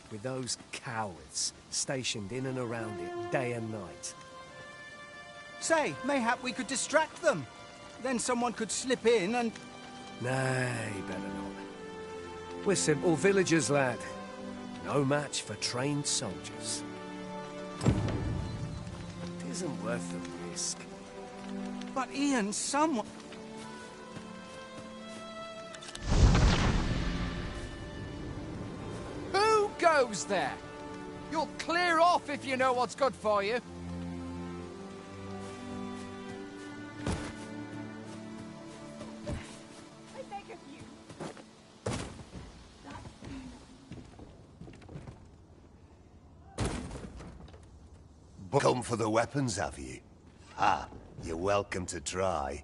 with those cowards stationed in and around it day and night. Say, mayhap we could distract them. Then someone could slip in and... Nay, better not. We're simple villagers, lad. No match for trained soldiers. It isn't worth the risk. But Ian, someone... Who goes there? You'll clear off if you know what's good for you. I beg of you. Come for the weapons, have you? Ah, you're welcome to try.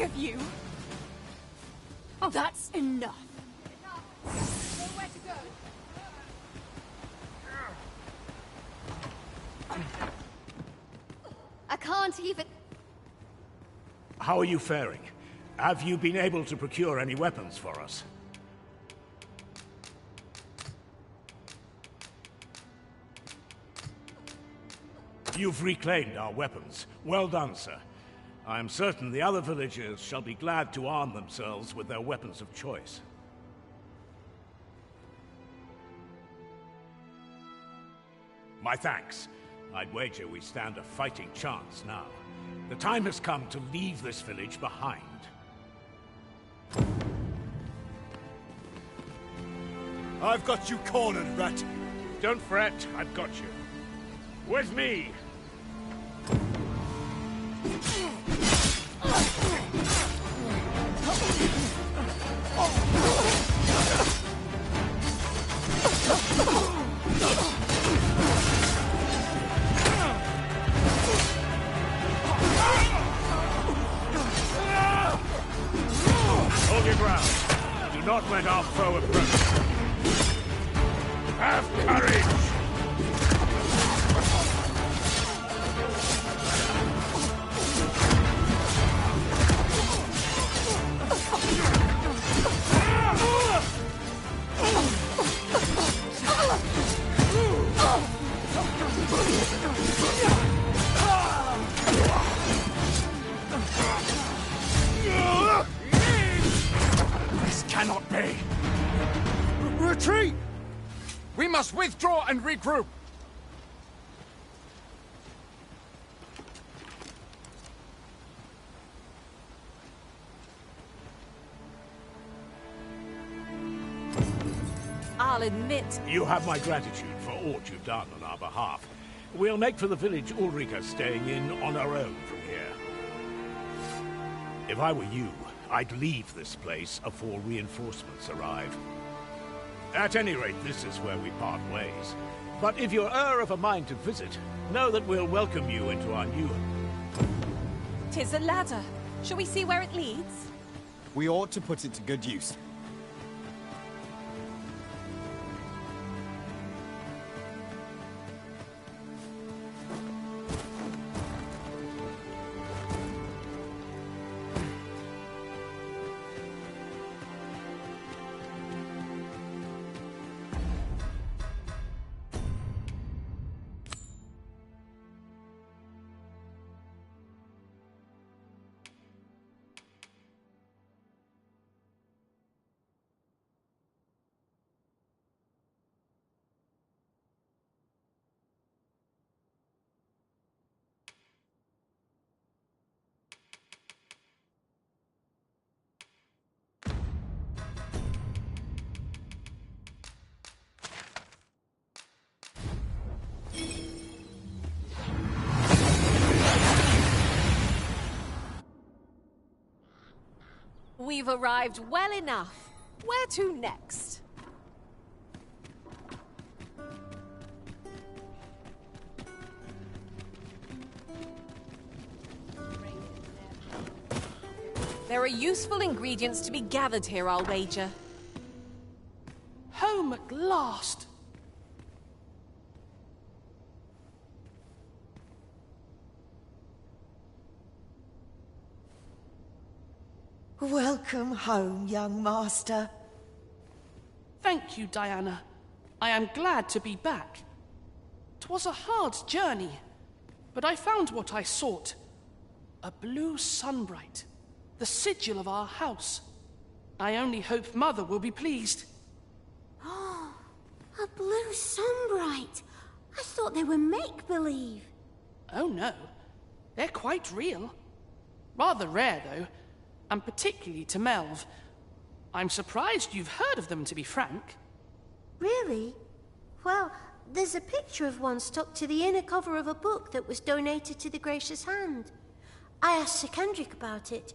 Of you. Oh, that's enough. Nowhere to go. I can't even... How are you faring? Have you been able to procure any weapons for us? You've reclaimed our weapons. Well done, sir. I am certain the other villagers shall be glad to arm themselves with their weapons of choice. My thanks. I'd wager we stand a fighting chance now. The time has come to leave this village behind. I've got you cornered, rat. Don't fret, I've got you. With me! Hold your ground. Do not let our foe approach. Have courage! way! Retreat! We must withdraw and regroup! I'll admit... You have my gratitude for all you've done on our behalf. We'll make for the village Ulrika staying in on our own from here. If I were you, I'd leave this place afore reinforcements arrive. At any rate, this is where we part ways. But if you're of a mind to visit, know that we'll welcome you into our new... 'Tis a ladder. Shall we see where it leads? We ought to put it to good use. We've arrived well enough. Where to next? There are useful ingredients to be gathered here, I'll wager. Home at last! Welcome home, young master. Thank you, Diana. I am glad to be back. 'Twas a hard journey, but I found what I sought. A blue sunbright, the sigil of our house. I only hope Mother will be pleased. Oh, a blue sunbright. I thought they were make-believe. Oh no, they're quite real. Rather rare, though, and particularly to Melve. I'm surprised you've heard of them, to be frank. Really? Well, there's a picture of one stuck to the inner cover of a book that was donated to the Gracious Hand. I asked Sir Kendrick about it.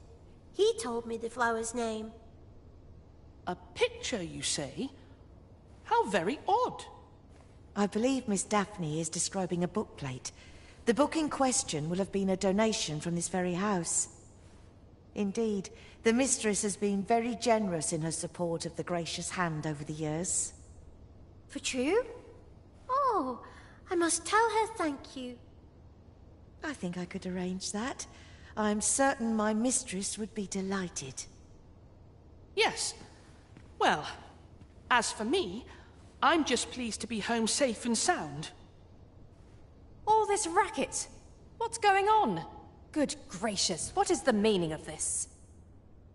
He told me the flower's name. A picture, you say? How very odd. I believe Miss Daphne is describing a bookplate. The book in question will have been a donation from this very house. Indeed, the mistress has been very generous in her support of the Gracious Hand over the years. For true? Oh, I must tell her thank you. I think I could arrange that. I'm certain my mistress would be delighted. Yes. Well, as for me, I'm just pleased to be home safe and sound. All this racket! What's going on? Good gracious, what is the meaning of this?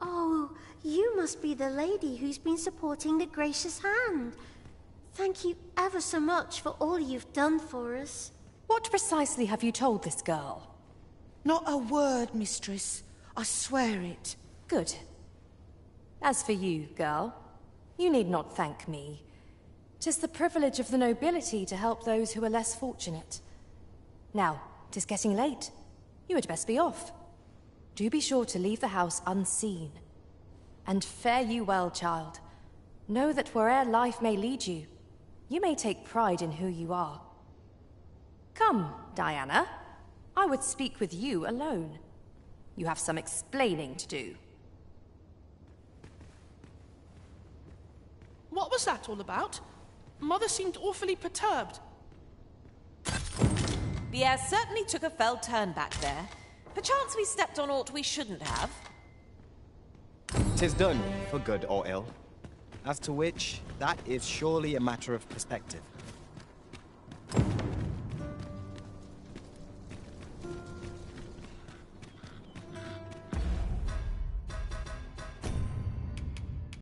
Oh, you must be the lady who's been supporting the Gracious Hand. Thank you ever so much for all you've done for us. What precisely have you told this girl? Not a word, mistress. I swear it. Good. As for you, girl, you need not thank me. 'Tis the privilege of the nobility to help those who are less fortunate. Now, 'tis getting late. You had best be off. Do be sure to leave the house unseen. And fare you well, child. Know that where'er life may lead you, you may take pride in who you are. Come, Diana. I would speak with you alone. You have some explaining to do. What was that all about? Mother seemed awfully perturbed. The air certainly took a fell turn back there. Perchance we stepped on aught we shouldn't have. 'Tis done, for good or ill. As to which, that is surely a matter of perspective.